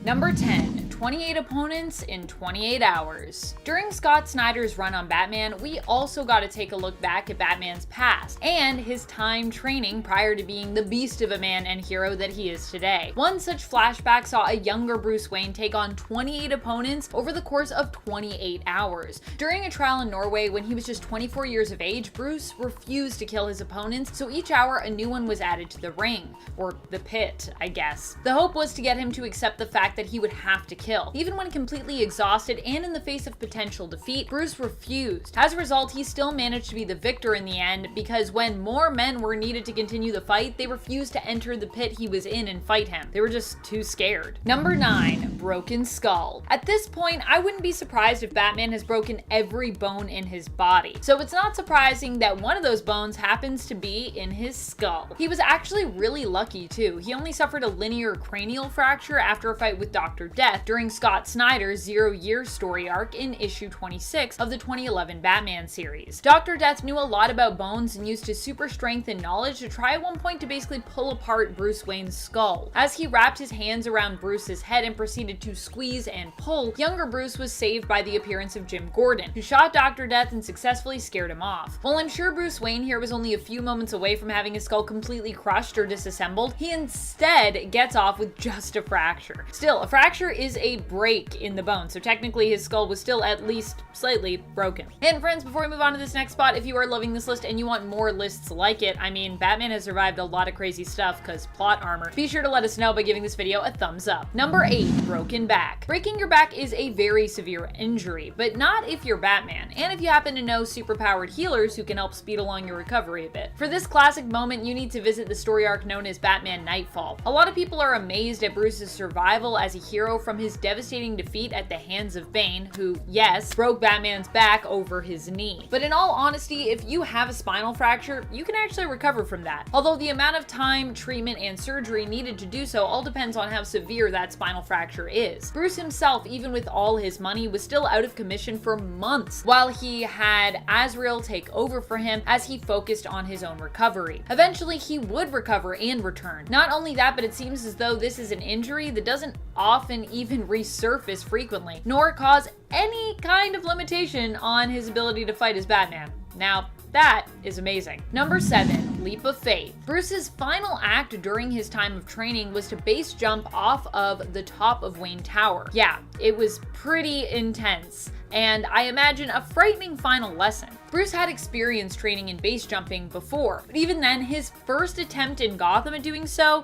Number 10. 28 opponents in 28 hours. During Scott Snyder's run on Batman, we also got to take a look back at Batman's past and his time training prior to being the beast of a man and hero that he is today. One such flashback saw a younger Bruce Wayne take on 28 opponents over the course of 28 hours. During a trial in Norway when he was just 24 years of age, Bruce refused to kill his opponents, so each hour a new one was added to the ring, or the pit, I guess. The hope was to get him to accept the fact that he would have to kill. Even when completely exhausted and in the face of potential defeat, Bruce refused. As a result, he still managed to be the victor in the end, because when more men were needed to continue the fight, they refused to enter the pit he was in and fight him. They were just too scared. Number 9. Broken skull. At this point, I wouldn't be surprised if Batman has broken every bone in his body. So it's not surprising that one of those bones happens to be in his skull. He was actually really lucky too. He only suffered a linear cranial fracture after a fight with Dr. Death during Scott Snyder's 0-year story arc in issue 26 of the 2011 Batman series. Dr. Death knew a lot about bones and used his super strength and knowledge to try at one point to basically pull apart Bruce Wayne's skull. As he wrapped his hands around Bruce's head and proceeded to squeeze and pull, younger Bruce was saved by the appearance of Jim Gordon, who shot Dr. Death and successfully scared him off. While I'm sure Bruce Wayne here was only a few moments away from having his skull completely crushed or disassembled, he instead gets off with just a fracture. Still, a fracture is a break in the bone, so technically his skull was still at least slightly broken. And friends, before we move on to this next spot, if you are loving this list and you want more lists like it, I mean, Batman has survived a lot of crazy stuff because plot armor, be sure to let us know by giving this video a thumbs up. Number 8. Broken back. Breaking your back is a very severe injury, but not if you're Batman, and if you happen to know superpowered healers who can help speed along your recovery a bit. For this classic moment, you need to visit the story arc known as Batman Nightfall. A lot of people are amazed at Bruce's survival as a hero from his devastating defeat at the hands of Bane, who, yes, broke Batman's back over his knee. But in all honesty, if you have a spinal fracture, you can actually recover from that. Although the amount of time, treatment, and surgery needed to do so all depends on how severe that spinal fracture is. Bruce himself, even with all his money, was still out of commission for months while he had Azrael take over for him as he focused on his own recovery. Eventually, he would recover and return. Not only that, but it seems as though this is an injury that doesn't often even resurface frequently, nor cause any kind of limitation on his ability to fight as Batman. Now, that is amazing. Number 7. Leap of faith. Bruce's final act during his time of training was to base jump off of the top of Wayne Tower. Yeah, it was pretty intense, and I imagine a frightening final lesson. Bruce had experience training in base jumping before, but even then, his first attempt in Gotham at doing so,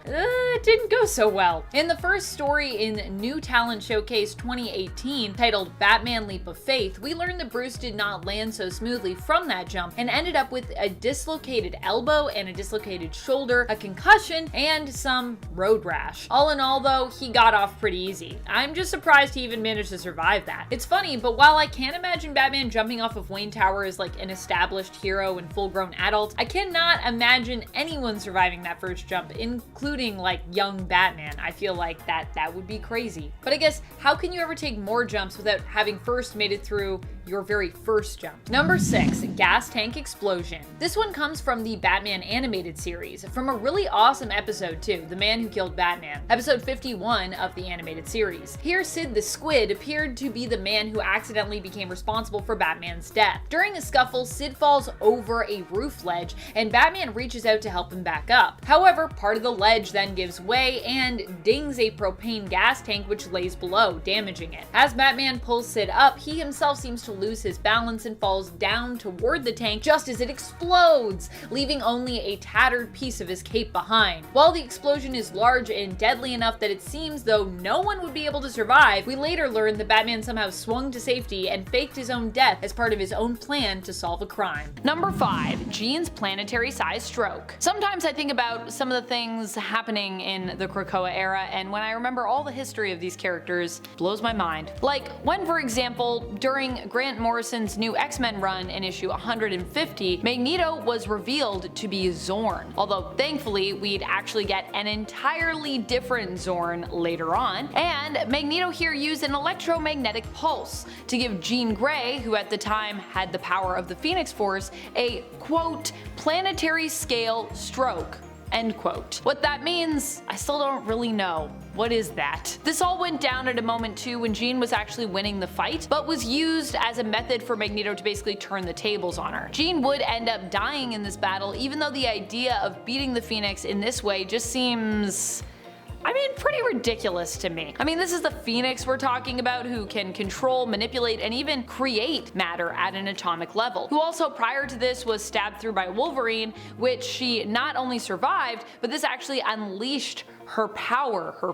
didn't go so well. In the first story in New Talent Showcase 2018, titled Batman Leap of Faith, we learned that Bruce did not land so smoothly from that jump and ended up with a dislocated elbow and a dislocated shoulder, a concussion, and some road rash. All in all though, he got off pretty easy. I'm just surprised he even managed to survive that. It's funny, but while I can't imagine Batman jumping off of Wayne Tower as like an established hero and full-grown adult, I cannot imagine anyone surviving that first jump, including like young Batman. I feel like that would be crazy. But I guess, how can you ever take more jumps without having first made it through your very first jump? Number 6. Gas tank explosion. This one comes from the Batman animated series, from a really awesome episode too, The Man Who Killed Batman, episode 51 of the animated series. Here, Sid the Squid appeared to be the man who accidentally became responsible for Batman's death. During a scuffle, Sid falls over a roof ledge, and Batman reaches out to help him back up. However, part of the ledge then gives way and dings a propane gas tank which lays below, damaging it. As Batman pulls Sid up, he himself seems to lose his balance and falls down toward the tank just as it explodes, leaving only a tattered piece of his cape behind. While the explosion is large and deadly enough that it seems though no one would be able to survive, we later learn that Batman somehow swung to safety and faked his own death as part of his own plan to solve a crime. Number 5. Jean's planetary-sized stroke. Sometimes I think about some of the things happening in the Krakoa era, and when I remember all the history of these characters, it blows my mind. Like when, for example, during Grant Morrison's new X-Men run in issue 150, Magneto was revealed to be Zorn, although thankfully we'd actually get an entirely different Zorn later on, and Magneto here used an electromagnetic pulse to give Jean Grey, who at the time had the power of the Phoenix Force, a quote planetary scale stroke, End quote. What that means, I still don't really know. What is that? This all went down at a moment too when Jean was actually winning the fight, but was used as a method for Magneto to basically turn the tables on her. Jean would end up dying in this battle, even though the idea of beating the Phoenix in this way just seems, pretty ridiculous to me. This is the Phoenix we're talking about, who can control, manipulate, and even create matter at an atomic level, who also prior to this was stabbed through by Wolverine, which she not only survived, but this actually unleashed her power, her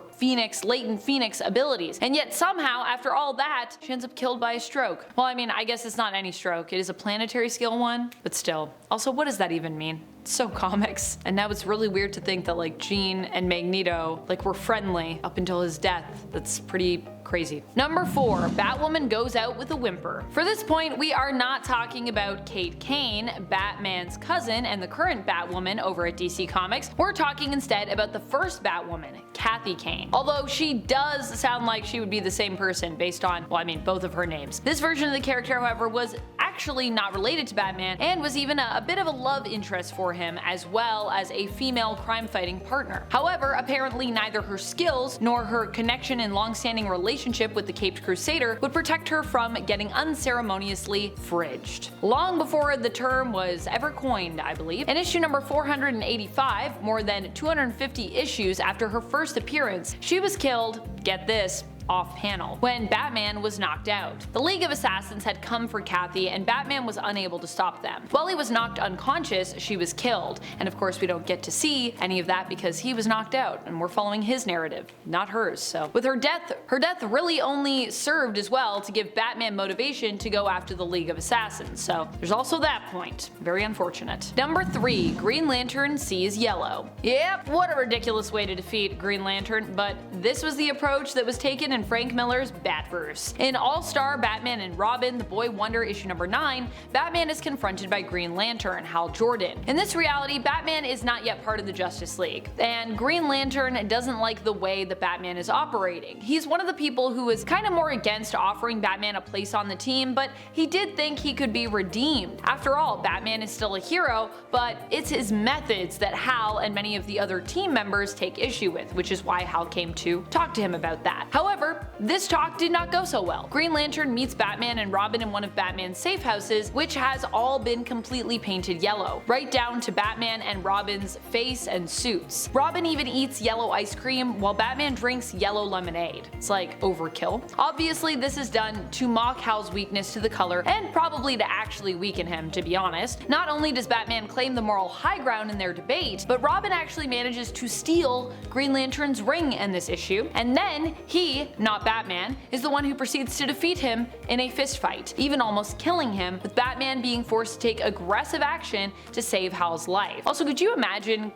latent Phoenix abilities. And yet somehow, after all that, she ends up killed by a stroke. Well, I guess it's not any stroke, it is a planetary scale one, but still. Also, what does that even mean? It's so comics. And now it's really weird to think that Jean and Magneto were friendly up until his death. That's pretty crazy. Number 4, Batwoman goes out with a whimper. For this point, we are not talking about Kate Kane, Batman's cousin and the current Batwoman over at DC Comics. We're talking instead about the first Batwoman, Kathy Kane. Although she does sound like she would be the same person based on, both of her names. This version of the character, however, was actually not related to Batman and was even a bit of a love interest for him, as well as a female crime-fighting partner. However, apparently neither her skills nor her connection and long-standing relationship with the Caped Crusader would protect her from getting unceremoniously fridged. Long before the term was ever coined, I believe. In issue number 485, more than 250 issues after her first appearance, she was killed, get this, off-panel, when Batman was knocked out. The League of Assassins had come for Kathy and Batman was unable to stop them. While he was knocked unconscious, she was killed, and of course we don't get to see any of that because he was knocked out and we're following his narrative, not hers. So with her death really only served as well to give Batman motivation to go after the League of Assassins, so there's also that point. Very unfortunate. Number 3, Green Lantern sees yellow. Yep, what a ridiculous way to defeat Green Lantern, but this was the approach that was taken in Frank Miller's Batverse. In All-Star Batman and Robin, The Boy Wonder issue number 9, Batman is confronted by Green Lantern, Hal Jordan. In this reality, Batman is not yet part of the Justice League, and Green Lantern doesn't like the way that Batman is operating. He's one of the people who is kind of more against offering Batman a place on the team, but he did think he could be redeemed. After all, Batman is still a hero, but it's his methods that Hal and many of the other team members take issue with, which is why Hal came to talk to him about that. However, this talk did not go so well. Green Lantern meets Batman and Robin in one of Batman's safe houses, which has all been completely painted yellow, right down to Batman and Robin's face and suits. Robin even eats yellow ice cream while Batman drinks yellow lemonade. It's like overkill. Obviously this is done to mock Hal's weakness to the color and probably to actually weaken him, to be honest. Not only does Batman claim the moral high ground in their debate, but Robin actually manages to steal Green Lantern's ring in this issue, and then he, not Batman, is the one who proceeds to defeat him in a fistfight, even almost killing him, with Batman being forced to take aggressive action to save Hal's life. Also, could you imagine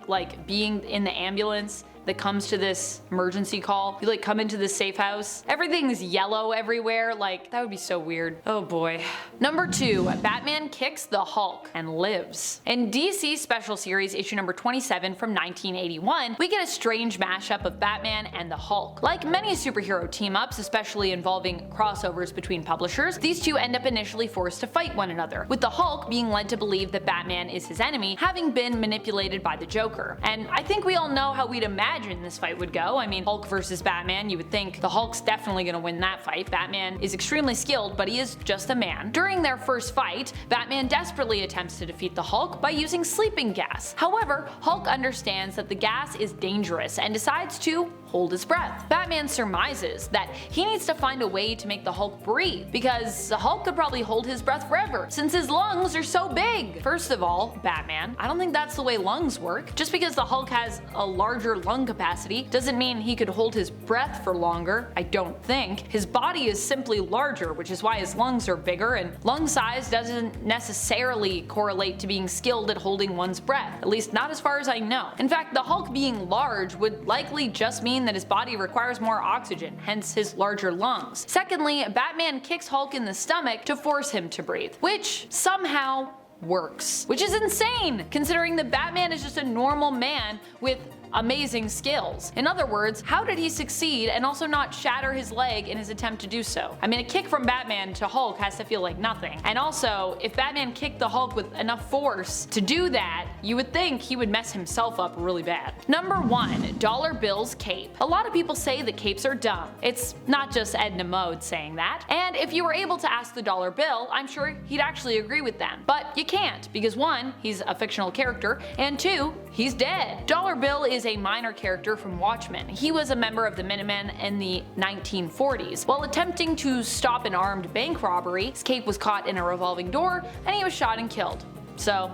being in the ambulance that comes to this emergency call? You come into this safe house, everything's yellow everywhere, that would be so weird. Oh boy. Number 2, Batman kicks the Hulk and lives. In DC Special Series issue number 27 from 1981, we get a strange mashup of Batman and the Hulk. Like many superhero team-ups, especially involving crossovers between publishers, these two end up initially forced to fight one another, with the Hulk being led to believe that Batman is his enemy, having been manipulated by the Joker. And I think we all know how we'd imagine this fight would go. Hulk versus Batman, you would think the Hulk's definitely gonna win that fight. Batman is extremely skilled, but he is just a man. During their first fight, Batman desperately attempts to defeat the Hulk by using sleeping gas. However, Hulk understands that the gas is dangerous and decides to hold his breath. Batman surmises that he needs to find a way to make the Hulk breathe, because the Hulk could probably hold his breath forever, since his lungs are so big. First of all, Batman, I don't think that's the way lungs work. Just because the Hulk has a larger lung capacity doesn't mean he could hold his breath for longer, I don't think. His body is simply larger, which is why his lungs are bigger, and lung size doesn't necessarily correlate to being skilled at holding one's breath, at least not as far as I know. In fact, the Hulk being large would likely just mean that his body requires more oxygen, hence his larger lungs. Secondly, Batman kicks Hulk in the stomach to force him to breathe, which somehow works. Which is insane, considering that Batman is just a normal man with amazing skills. In other words, how did he succeed and also not shatter his leg in his attempt to do so? I mean, a kick from Batman to Hulk has to feel like nothing. And also, if Batman kicked the Hulk with enough force to do that, you would think he would mess himself up really bad. Number 1. Dollar Bill's cape. A lot of people say that capes are dumb. It's not just Edna Mode saying that. And if you were able to ask the Dollar Bill, I'm sure he'd actually agree with them. But you can't, because 1, he's a fictional character, and 2, he's dead. Dollar Bill is a minor character from Watchmen. He was a member of the Minutemen in the 1940s. While attempting to stop an armed bank robbery, his cape was caught in a revolving door, and he was shot and killed. So,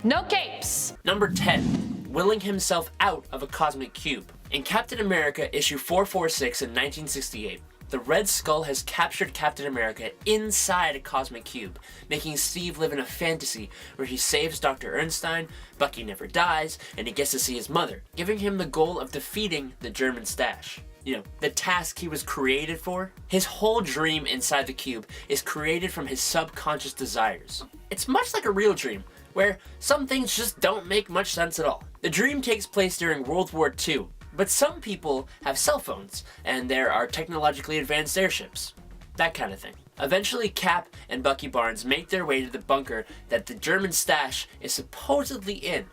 no capes! Number 10. Willing himself out of a cosmic cube. In Captain America issue 446 in 1968, the Red Skull has captured Captain America inside a cosmic cube, making Steve live in a fantasy where he saves Dr. Ernstein, Bucky never dies, and he gets to see his mother, giving him the goal of defeating the German stash. You know, the task he was created for. His whole dream inside the cube is created from his subconscious desires. It's much like a real dream, where some things just don't make much sense at all. The dream takes place during World War II, but some people have cell phones, and there are technologically advanced airships. That kind of thing. Eventually, Cap and Bucky Barnes make their way to the bunker that the German stash is supposedly in.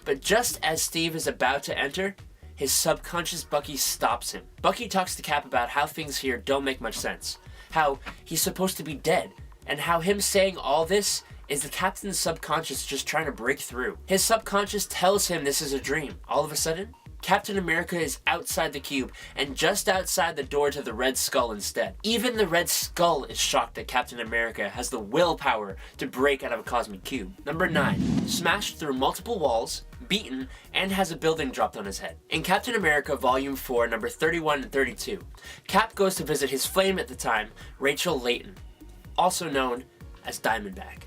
But just as Steve is about to enter, his subconscious Bucky stops him. Bucky talks to Cap about how things here don't make much sense, how he's supposed to be dead, and how him saying all this is the Captain's subconscious just trying to break through. His subconscious tells him this is a dream. All of a sudden, Captain America is outside the cube and just outside the door to the Red Skull instead. Even the Red Skull is shocked that Captain America has the willpower to break out of a cosmic cube. Number 9. Smashed through multiple walls, beaten, and has a building dropped on his head. In Captain America Volume 4, number 31 and 32, Cap goes to visit his flame at the time, Rachel Layton, also known as Diamondback,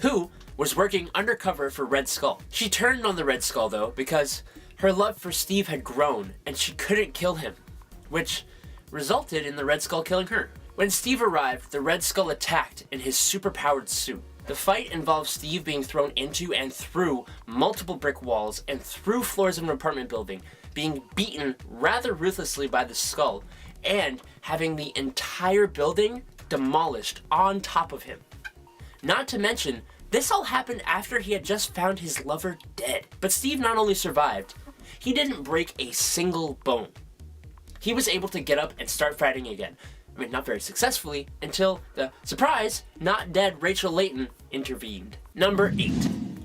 who was working undercover for Red Skull. She turned on the Red Skull though because her love for Steve had grown and she couldn't kill him, which resulted in the Red Skull killing her. When Steve arrived, the Red Skull attacked in his superpowered suit. The fight involves Steve being thrown into and through multiple brick walls and through floors of an apartment building, being beaten rather ruthlessly by the Skull, and having the entire building demolished on top of him. Not to mention, this all happened after he had just found his lover dead. But Steve not only survived, he didn't break a single bone. He was able to get up and start fighting again. I mean, not very successfully, until the, surprise, not dead Rachel Layton intervened. Number 8.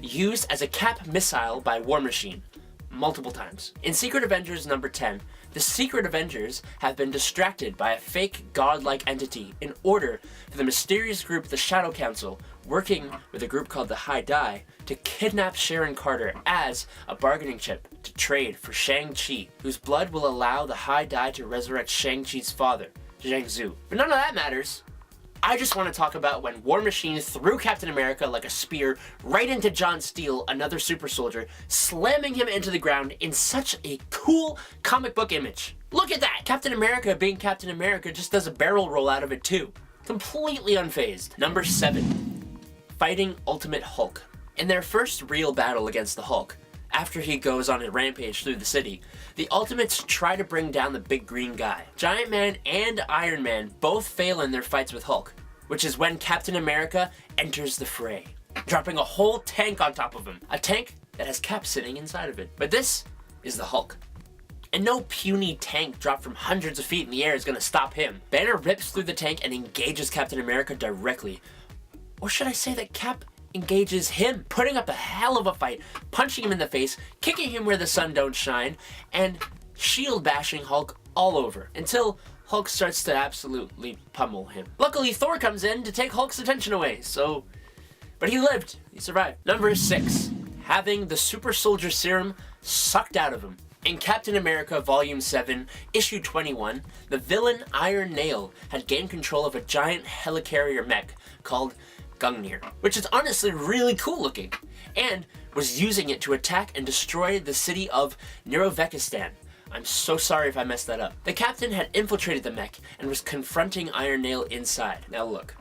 Used as a Cap missile by War Machine. Multiple times. In Secret Avengers number 10, the Secret Avengers have been distracted by a fake godlike entity in order for the mysterious group the Shadow Council, working with a group called the High Die, to kidnap Sharon Carter as a bargaining chip to trade for Shang-Chi, whose blood will allow the High Die to resurrect Shang-Chi's father, Zhang Zhu. But none of that matters. I just want to talk about when War Machine threw Captain America like a spear right into John Steele, another super soldier, slamming him into the ground in such a cool comic book image. Look at that! Captain America being Captain America just does a barrel roll out of it too. Completely unfazed. Number 7. Fighting Ultimate Hulk. In their first real battle against the Hulk, after he goes on a rampage through the city, the Ultimates try to bring down the big green guy. Giant Man and Iron Man both fail in their fights with Hulk, which is when Captain America enters the fray, dropping a whole tank on top of him. A tank that has Cap sitting inside of it. But this is the Hulk. And no puny tank dropped from hundreds of feet in the air is gonna stop him. Banner rips through the tank and engages Captain America directly. Or should I say that Cap engages him, putting up a hell of a fight, punching him in the face, kicking him where the sun don't shine, and shield bashing Hulk all over, until Hulk starts to absolutely pummel him. Luckily, Thor comes in to take Hulk's attention away, but he lived. He survived. Number 6. Having the super soldier serum sucked out of him. In Captain America Volume 7, Issue 21, the villain Iron Nail had gained control of a giant helicarrier mech called Gungnir, which is honestly really cool looking, and was using it to attack and destroy the city of Nirovekistan. I'm so sorry if I messed that up. The captain had infiltrated the mech and was confronting Iron Nail inside. Now look,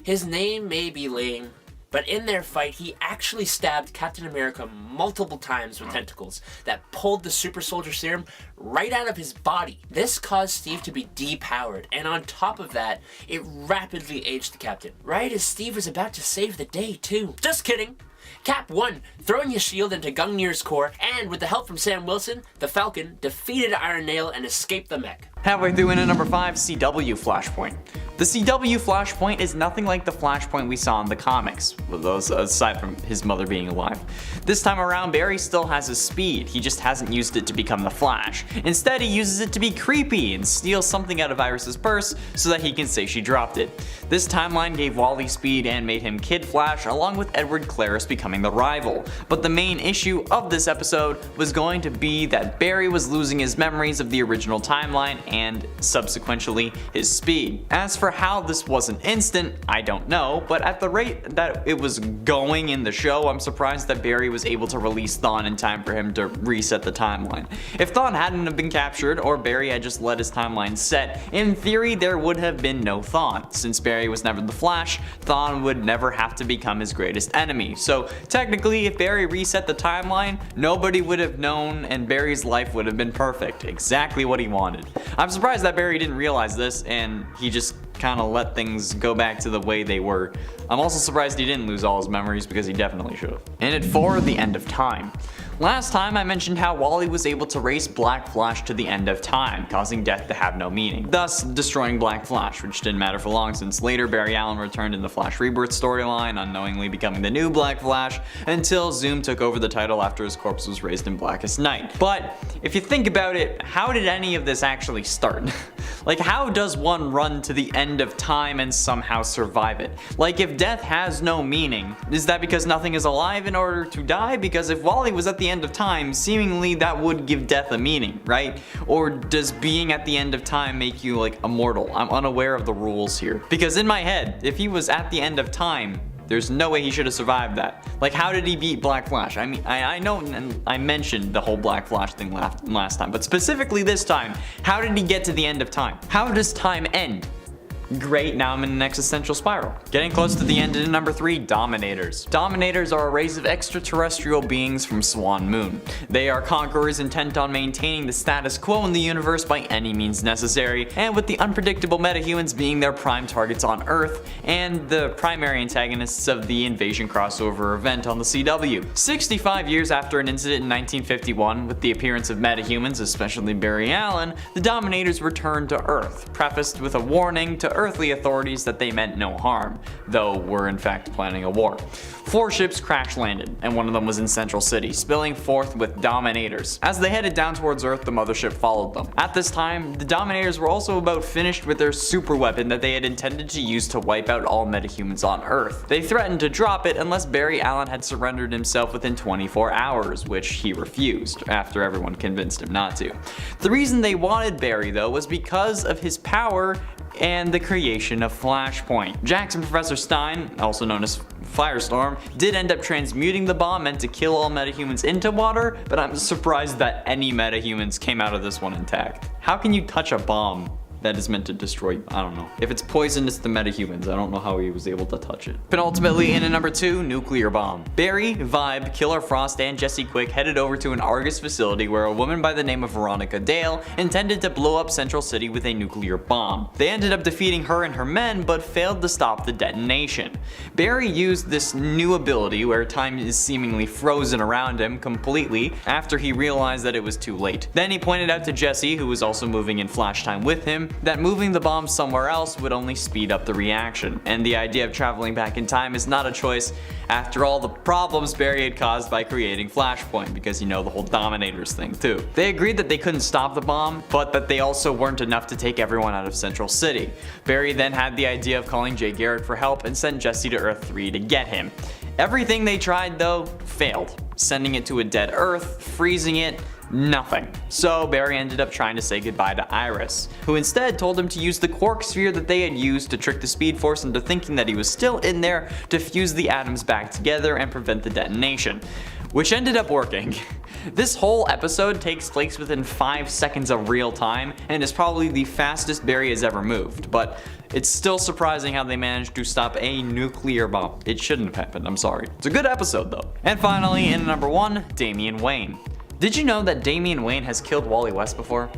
his name may be lame, But in their fight, he actually stabbed Captain America multiple times with tentacles that pulled the super soldier serum right out of his body. This caused Steve to be depowered, and on top of that, it rapidly aged the Captain, right as Steve was about to save the day too. Just kidding! Cap won, throwing his shield into Gungnir's core, and with the help from Sam Wilson, the Falcon defeated Iron Nail and escaped the mech. Halfway through into number 5, CW Flashpoint. The CW Flashpoint is nothing like the Flashpoint we saw in the comics, with those aside from his mother being alive. This time around, Barry still has his speed, he just hasn't used it to become the Flash. Instead, he uses it to be creepy and steal something out of Iris's purse so that he can say she dropped it. This timeline gave Wally speed and made him Kid Flash, along with Edward Claris becoming the rival. But the main issue of this episode was going to be that Barry was losing his memories of the original timeline and subsequently his speed. As for how this wasn't instant, I don't know, but at the rate that it was going in the show, I'm surprised that Barry was able to release Thawne in time for him to reset the timeline. If Thawne hadn't have been captured, or Barry had just let his timeline set, in theory there would have been no Thawne. Since Barry was never the Flash, Thawne would never have to become his greatest enemy. So technically, if Barry reset the timeline, nobody would have known and Barry's life would have been perfect. Exactly what he wanted. I'm surprised that Barry didn't realize this and he just kind of let things go back to the way they were. I'm also surprised he didn't lose all his memories because he definitely should have. And at 4, the end of time. Last time I mentioned how Wally was able to race Black Flash to the end of time, causing death to have no meaning, thus destroying Black Flash, which didn't matter for long since later Barry Allen returned in the Flash Rebirth storyline, unknowingly becoming the new Black Flash, until Zoom took over the title after his corpse was raised in Blackest Night. But if you think about it, how did any of this actually start? Like, how does one run to the end of time and somehow survive it? Like, if death has no meaning, is that because nothing is alive in order to die? Because if Wally was at the end of time, seemingly that would give death a meaning, right? Or does being at the end of time make you like immortal? I'm unaware of the rules here. Because in my head, if he was at the end of time, there's no way he should have survived that. Like, how did he beat Black Flash? I mean, I know I mentioned the whole Black Flash thing last time, but specifically this time, how did he get to the end of time? How does time end? Great, now I'm in an existential spiral. Getting close to the end in number 3, Dominators. Dominators are a race of extraterrestrial beings from Swan Moon. They are conquerors intent on maintaining the status quo in the universe by any means necessary, and with the unpredictable metahumans being their prime targets on Earth, and the primary antagonists of the Invasion crossover event on the CW. 65 years after an incident in 1951, with the appearance of metahumans, especially Barry Allen, the Dominators returned to Earth, prefaced with a warning to earthly authorities that they meant no harm, though were in fact planning a war. 4 ships crash landed, and one of them was in Central City, spilling forth with Dominators. As they headed down towards Earth, the mothership followed them. At this time, the Dominators were also about finished with their super weapon that they had intended to use to wipe out all metahumans on Earth. They threatened to drop it unless Barry Allen had surrendered himself within 24 hours, which he refused, after everyone convinced him not to. The reason they wanted Barry, though, was because of his power and the creation of Flashpoint. Jackson Professor Stein, also known as Firestorm, did end up transmuting the bomb meant to kill all metahumans into water, but I'm surprised that any metahumans came out of this one intact. How can you touch a bomb that is meant to destroy you? I don't know. If it's poisonous to metahumans, I don't know how he was able to touch it. Penultimately, in at number 2, Nuclear Bomb. Barry, Vibe, Killer Frost, and Jesse Quick headed over to an Argus facility where a woman by the name of Veronica Dale intended to blow up Central City with a nuclear bomb. They ended up defeating her and her men, but failed to stop the detonation. Barry used this new ability where time is seemingly frozen around him completely after he realized that it was too late. Then he pointed out to Jesse, who was also moving in flash time with him, that moving the bomb somewhere else would only speed up the reaction, and the idea of traveling back in time is not a choice after all the problems Barry had caused by creating Flashpoint, because you know the whole Dominators thing too. They agreed that they couldn't stop the bomb, but that they also weren't enough to take everyone out of Central City. Barry then had the idea of calling Jay Garrick for help and sent Jesse to Earth 3 to get him. Everything they tried though failed, sending it to a dead Earth, freezing it, nothing. So Barry ended up trying to say goodbye to Iris, who instead told him to use the quark sphere that they had used to trick the Speed Force into thinking that he was still in there to fuse the atoms back together and prevent the detonation. which ended up working. This whole episode takes place within 5 seconds of real time and is probably the fastest Barry has ever moved, but it's still surprising how they managed to stop a nuclear bomb. It shouldn't have happened, I'm sorry. It's a good episode though. And finally, in number 1, Damian Wayne. Did you know that Damian Wayne has killed Wally West before?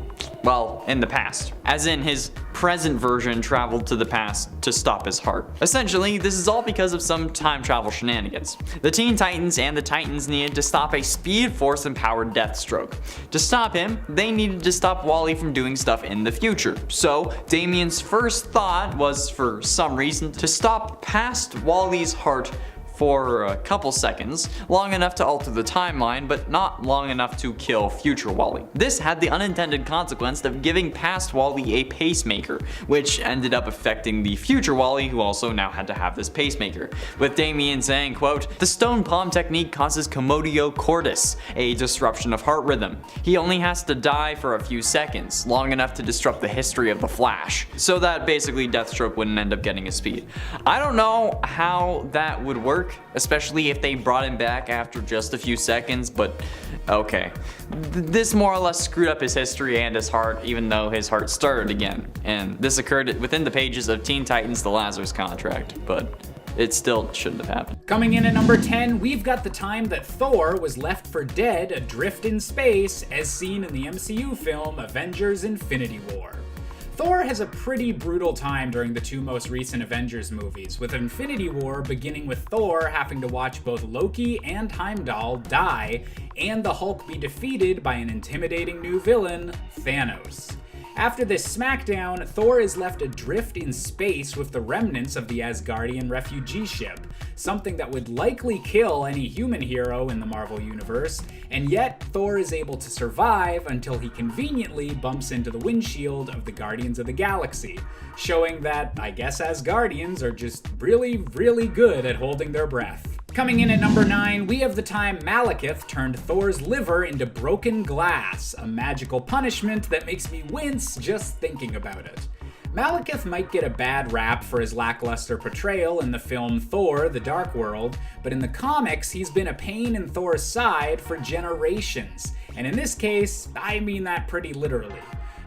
Well, in the past. As in, his present version traveled to the past to stop his heart. Essentially, this is all because of some time travel shenanigans. The Teen Titans and the Titans needed to stop a Speed Force empowered Deathstroke. To stop him, they needed to stop Wally from doing stuff in the future. So, Damian's first thought was, for some reason, to stop past Wally's heart for a couple seconds, long enough to alter the timeline, but not long enough to kill future Wally. This had the unintended consequence of giving past Wally a pacemaker, which ended up affecting the future Wally, who also now had to have this pacemaker, with Damian saying, quote, "The stone palm technique causes commotio cordis, a disruption of heart rhythm. He only has to die for a few seconds, long enough to disrupt the history of the Flash, so that basically Deathstroke wouldn't end up getting his speed." I don't know how that would work, especially if they brought him back after just a few seconds, but okay. This more or less screwed up his history and his heart, even though his heart started again. And this occurred within the pages of Teen Titans: The Lazarus Contract, but it still shouldn't have happened. Coming in at number 10, we've got the time that Thor was left for dead adrift in space, as seen in the MCU film Avengers: Infinity War. Thor has a pretty brutal time during the 2 most recent Avengers movies, with Infinity War beginning with Thor having to watch both Loki and Heimdall die, and the Hulk be defeated by an intimidating new villain, Thanos. After this smackdown, Thor is left adrift in space with the remnants of the Asgardian refugee ship, something that would likely kill any human hero in the Marvel Universe, and yet Thor is able to survive until he conveniently bumps into the windshield of the Guardians of the Galaxy, showing that, I guess, Asgardians are just really, really good at holding their breath. Coming in at number 9, we have the time Malekith turned Thor's liver into broken glass, a magical punishment that makes me wince just thinking about it. Malekith might get a bad rap for his lackluster portrayal in the film Thor: The Dark World, but in the comics he's been a pain in Thor's side for generations, and in this case, I mean that pretty literally.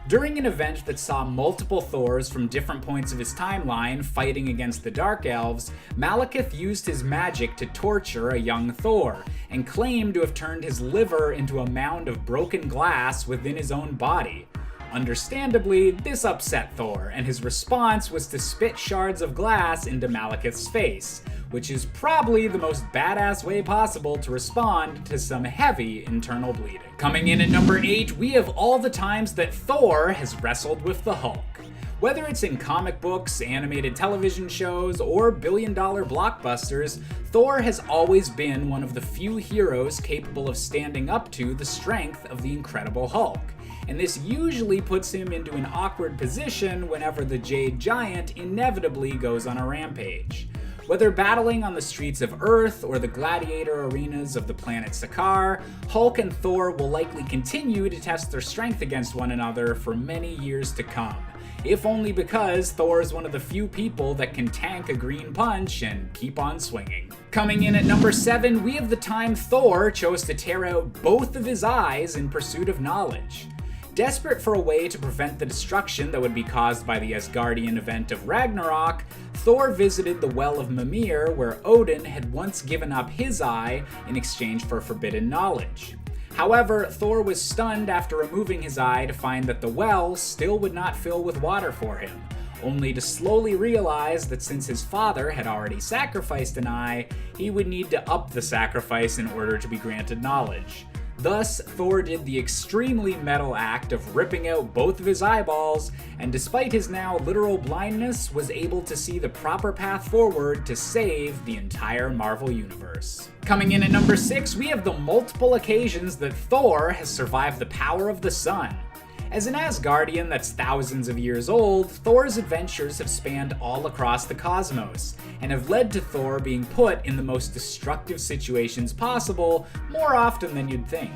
During an event that saw multiple Thors from different points of his timeline fighting against the Dark Elves, Malekith used his magic to torture a young Thor, and claimed to have turned his liver into a mound of broken glass within his own body. Understandably, this upset Thor, and his response was to spit shards of glass into Malekith's face, which is probably the most badass way possible to respond to some heavy internal bleeding. Coming in at number 8, we have all the times that Thor has wrestled with the Hulk. Whether it's in comic books, animated television shows, or billion-dollar blockbusters, Thor has always been one of the few heroes capable of standing up to the strength of the Incredible Hulk, and this usually puts him into an awkward position whenever the Jade Giant inevitably goes on a rampage. Whether battling on the streets of Earth or the gladiator arenas of the planet Sakaar, Hulk and Thor will likely continue to test their strength against one another for many years to come, if only because Thor is one of the few people that can tank a green punch and keep on swinging. Coming in at number 7, we have the time Thor chose to tear out both of his eyes in pursuit of knowledge. Desperate for a way to prevent the destruction that would be caused by the Asgardian event of Ragnarok, Thor visited the Well of Mimir, where Odin had once given up his eye in exchange for forbidden knowledge. However, Thor was stunned after removing his eye to find that the well still would not fill with water for him, only to slowly realize that since his father had already sacrificed an eye, he would need to up the sacrifice in order to be granted knowledge. Thus, Thor did the extremely metal act of ripping out both of his eyeballs, and despite his now literal blindness, was able to see the proper path forward to save the entire Marvel Universe. Coming in at number 6, we have the multiple occasions that Thor has survived the power of the sun. As an Asgardian that's thousands of years old, Thor's adventures have spanned all across the cosmos, and have led to Thor being put in the most destructive situations possible more often than you'd think.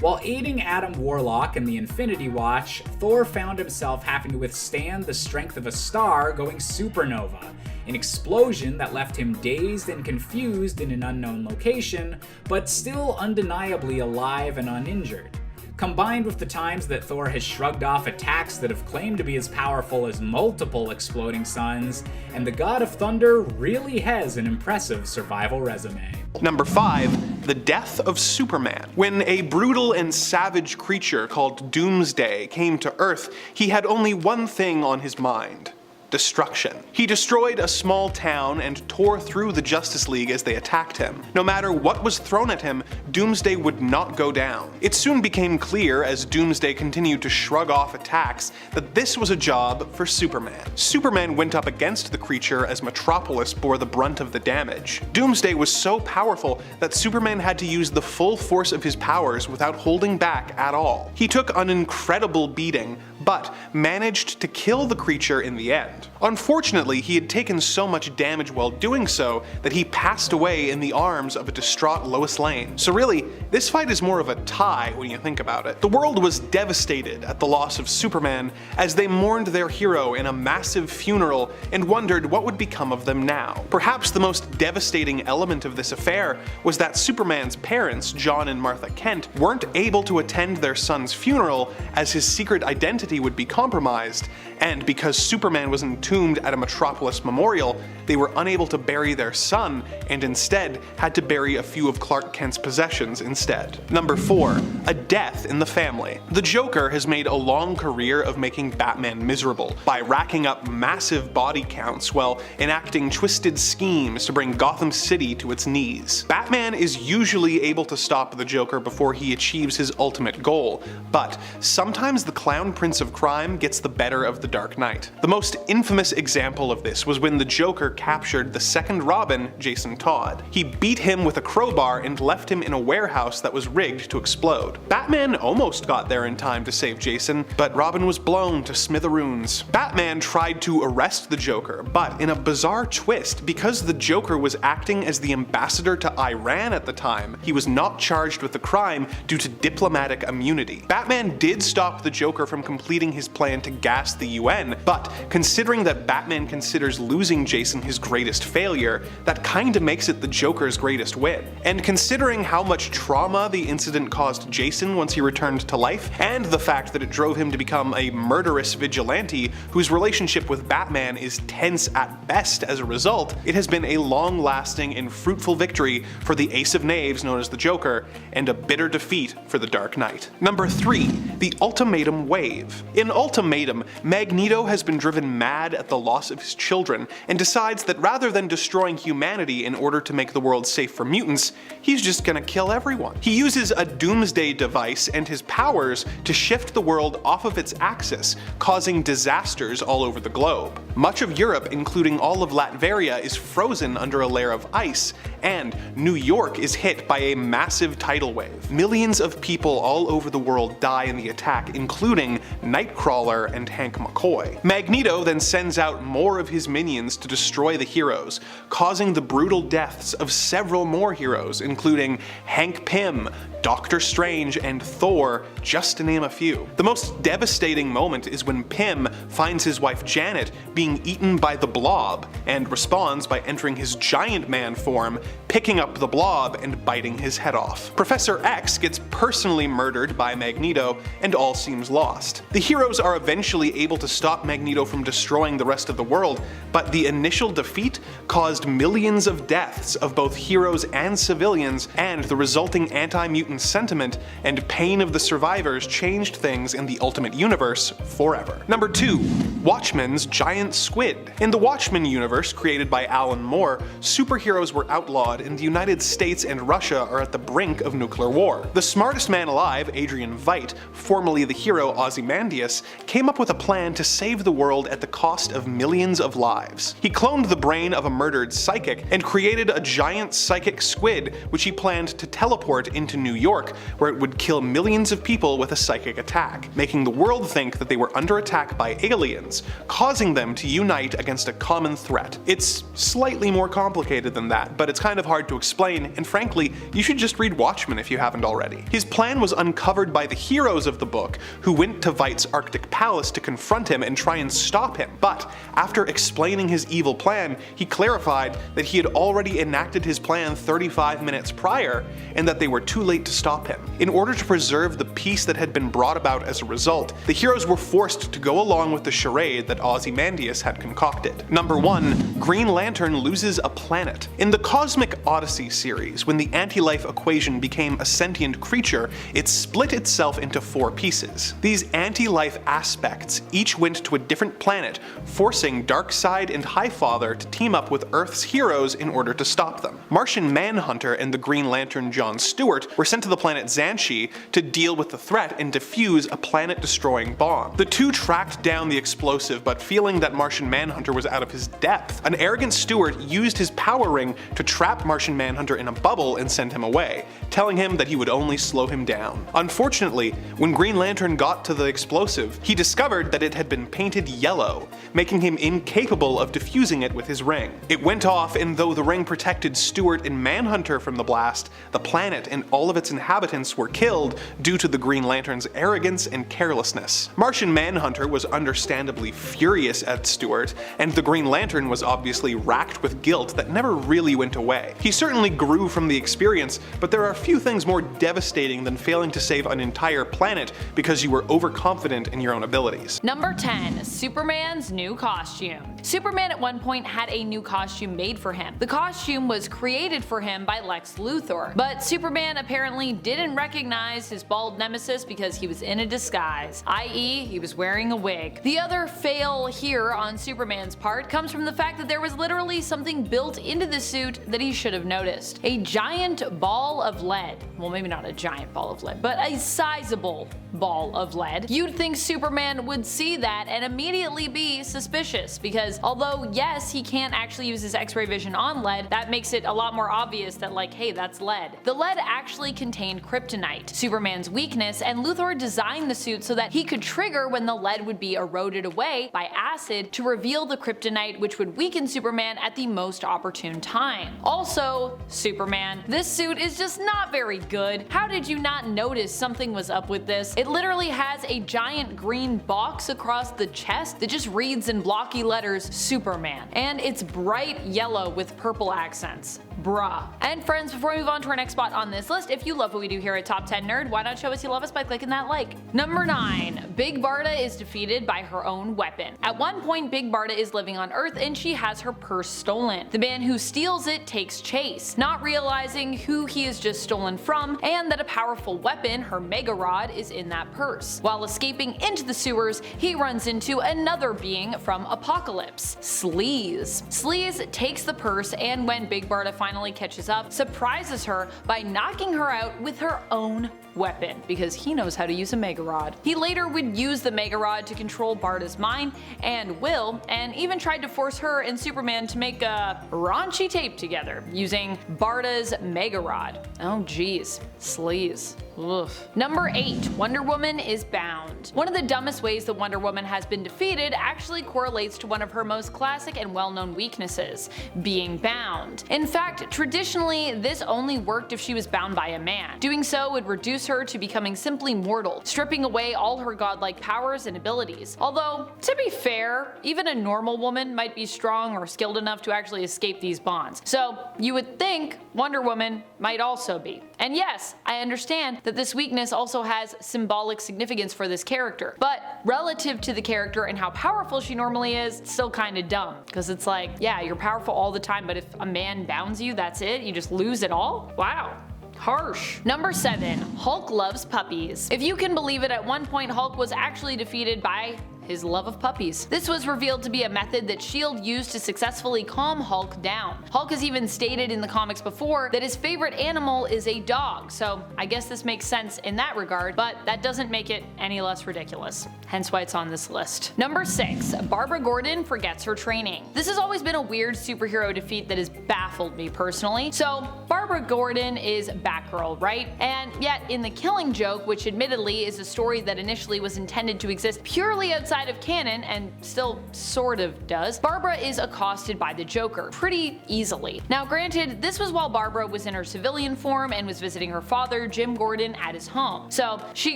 While aiding Adam Warlock in the Infinity Watch, Thor found himself having to withstand the strength of a star going supernova, an explosion that left him dazed and confused in an unknown location, but still undeniably alive and uninjured. Combined with the times that Thor has shrugged off attacks that have claimed to be as powerful as multiple exploding suns, and the God of Thunder really has an impressive survival resume. Number 5, the death of Superman. When a brutal and savage creature called Doomsday came to Earth, he had only one thing on his mind: destruction. He destroyed a small town and tore through the Justice League as they attacked him. No matter what was thrown at him, Doomsday would not go down. It soon became clear as Doomsday continued to shrug off attacks that this was a job for Superman. Superman went up against the creature as Metropolis bore the brunt of the damage. Doomsday was so powerful that Superman had to use the full force of his powers without holding back at all. He took an incredible beating, but managed to kill the creature in the end. Unfortunately, he had taken so much damage while doing so that he passed away in the arms of a distraught Lois Lane. So really, this fight is more of a tie when you think about it. The world was devastated at the loss of Superman as they mourned their hero in a massive funeral and wondered what would become of them now. Perhaps the most devastating element of this affair was that Superman's parents, John and Martha Kent, weren't able to attend their son's funeral as his secret identity would be compromised, and because Superman was entombed at a Metropolis memorial, they were unable to bury their son and instead had to bury a few of Clark Kent's possessions instead. Number 4, a death in the family. The Joker has made a long career of making Batman miserable by racking up massive body counts while enacting twisted schemes to bring Gotham City to its knees. Batman is usually able to stop the Joker before he achieves his ultimate goal, but sometimes the Clown Prince of Crime gets the better of the Dark Knight. The most infamous example of this was when the Joker captured the second Robin, Jason Todd. He beat him with a crowbar and left him in a warehouse that was rigged to explode. Batman almost got there in time to save Jason, but Robin was blown to smithereens. Batman tried to arrest the Joker, but in a bizarre twist, because the Joker was acting as the ambassador to Iran at the time, he was not charged with the crime due to diplomatic immunity. Batman did stop the Joker from completing his plan to gas the UN, but considering that Batman considers losing Jason his greatest failure, that kinda makes it the Joker's greatest win. And considering how much trauma the incident caused Jason once he returned to life, and the fact that it drove him to become a murderous vigilante whose relationship with Batman is tense at best as a result, it has been a long-lasting and fruitful victory for the Ace of Knaves known as the Joker, and a bitter defeat for the Dark Knight. Number 3, the Ultimatum Wave. In Ultimatum, Magneto has been driven mad at the loss of his children and decides that rather than destroying humanity in order to make the world safe for mutants, he's just gonna kill everyone. He uses a doomsday device and his powers to shift the world off of its axis, causing disasters all over the globe. Much of Europe, including all of Latveria, is frozen under a layer of ice, and New York is hit by a massive tidal wave. Millions of people all over the world die in the attack, including Nightcrawler and Hank McCoy. Magneto then sends out more of his minions to destroy the heroes, causing the brutal deaths of several more heroes, including Hank Pym, Doctor Strange, and Thor, just to name a few. The most devastating moment is when Pym finds his wife Janet being eaten by the Blob, and responds by entering his giant man form, picking up the Blob and biting his head off. Professor X gets personally murdered by Magneto, and all seems lost. The heroes are eventually able to stop Magneto from destroying the rest of the world, but the initial defeat caused millions of deaths of both heroes and civilians, and the resulting anti-mutant sentiment and pain of the survivors changed things in the Ultimate Universe forever. Number 2, Watchmen's Giant Squid. In the Watchmen universe created by Alan Moore, superheroes were outlawed and the United States and Russia are at the brink of nuclear war. The smartest man alive, Adrian Veidt, formerly the hero Ozymandias, came up with a plan to save the world at the cost of millions of lives. He cloned the brain of a murdered psychic and created a giant psychic squid which he planned to teleport into New York, where it would kill millions of people with a psychic attack, making the world think that they were under attack by aliens, causing them to unite against a common threat. It's slightly more complicated than that, but it's kind of hard to explain, and frankly, you should just read Watchmen if you haven't already. His plan was uncovered by the heroes of the book, who went to Veidt's Arctic palace to confront him and try and stop him. But after explaining his evil plan, he clarified that he had already enacted his plan 35 minutes prior, and that they were too late to stop him. In order to preserve the peace that had been brought about as a result, the heroes were forced to go along with the charade that Ozymandias had concocted. Number 1. Green Lantern loses a planet. In the Cosmic Odyssey series, when the anti-life equation became a sentient creature, it split itself into 4 pieces. These anti-life aspects each went to a different planet, forcing Darkseid and Highfather to team up with Earth's heroes in order to stop them. Martian Manhunter and the Green Lantern John Stewart were sent to the planet Xanshi to deal with the threat and defuse a planet-destroying bomb. The two tracked down the explosive, but feeling that Martian Manhunter was out of his depth, an arrogant Stewart used his power ring to trap Martian Manhunter in a bubble and send him away, telling him that he would only slow him down. Unfortunately, when Green Lantern got to the explosive, he discovered that it had been painted yellow, making him incapable of defusing it with his ring. It went off, and though the ring protected Stewart and Manhunter from the blast, the planet and all of its inhabitants were killed due to the Green Lantern's arrogance and carelessness. Martian Manhunter was understandably furious at Stewart, and the Green Lantern was obviously racked with guilt that never really went away. He certainly grew from the experience, but there are few things more devastating than failing to save an entire planet because you were overconfident in your own abilities. Number 10. Superman's new costume. Superman at one point had a new costume made for him. The costume was created for him by Lex Luthor, but Superman apparently didn't recognize his bald nemesis because he was in a disguise, i.e. he was wearing a wig. The other fail here on Superman's part comes from the fact that there was literally something built into the suit that he should have noticed. A giant ball of lead. Well, maybe not a giant ball of lead, but a sizable ball of lead. You'd think Superman would see that and immediately be suspicious, because although yes, he can't actually use his X-ray vision on lead, that makes it a lot more obvious that like, hey, that's lead. The lead actually contained kryptonite, Superman's weakness, and Luthor designed the suit so that he could trigger when the lead would be eroded away by acid to reveal the kryptonite, which would weaken Superman at the most opportune time. Also, Superman, this suit is just not very good. How did you not notice something was up with this? It literally has a giant green box across the chest that just reads in blocky letters Superman, and it's bright yellow with purple accents. Bruh. And friends, before we move on to our next spot on this list, if you love what we do here at Top 10 Nerd, why not show us you love us by clicking that like? Number 9. Big Barda is defeated by her own weapon. At one point, Big Barda is living on Earth and she has her purse stolen. The man who steals it takes chase, not realizing who he is just stolen from and that a powerful weapon, her Mega Rod, is in that purse. While escaping into the sewers, he runs into another being from Apocalypse, Sleaze. Sleaze takes the purse, and when Big Barda finally catches up, surprises her by knocking her out with her own weapon, because he knows how to use a Mega Rod. He later would use the Mega Rod to control Barda's mind and will, and even tried to force her and Superman to make a raunchy tape together using Barda's Mega Rod. Oh geez, Sleaze. Ugh. Number 8. Wonder Woman is bound. One of the dumbest ways that Wonder Woman has been defeated actually correlates to one of her most classic and well-known weaknesses, being bound. In fact, traditionally, this only worked if she was bound by a man. Doing so would reduce her to becoming simply mortal, stripping away all her godlike powers and abilities. Although, to be fair, even a normal woman might be strong or skilled enough to actually escape these bonds. So you would think Wonder Woman might also be. And yes, I understand that this weakness also has symbolic significance for this character, but relative to the character and how powerful she normally is, it's still kinda dumb. Because it's like, yeah, you're powerful all the time, but if a man bounds you, that's it? You just lose it all? Wow. Harsh. Number 7. Hulk loves puppies. If you can believe it, at one point Hulk was actually defeated by his love of puppies. This was revealed to be a method that S.H.I.E.L.D. used to successfully calm Hulk down. Hulk has even stated in the comics before that his favorite animal is a dog, so I guess this makes sense in that regard, but that doesn't make it any less ridiculous. Hence why it's on this list. Number 6. Barbara Gordon forgets her training. This has always been a weird superhero defeat that has baffled me personally. So Barbara Gordon is Batgirl, right? And yet in The Killing Joke, which admittedly is a story that initially was intended to exist purely outside of canon and still sort of does, Barbara is accosted by the Joker pretty easily. Now granted, this was while Barbara was in her civilian form and was visiting her father, Jim Gordon, at his home. So she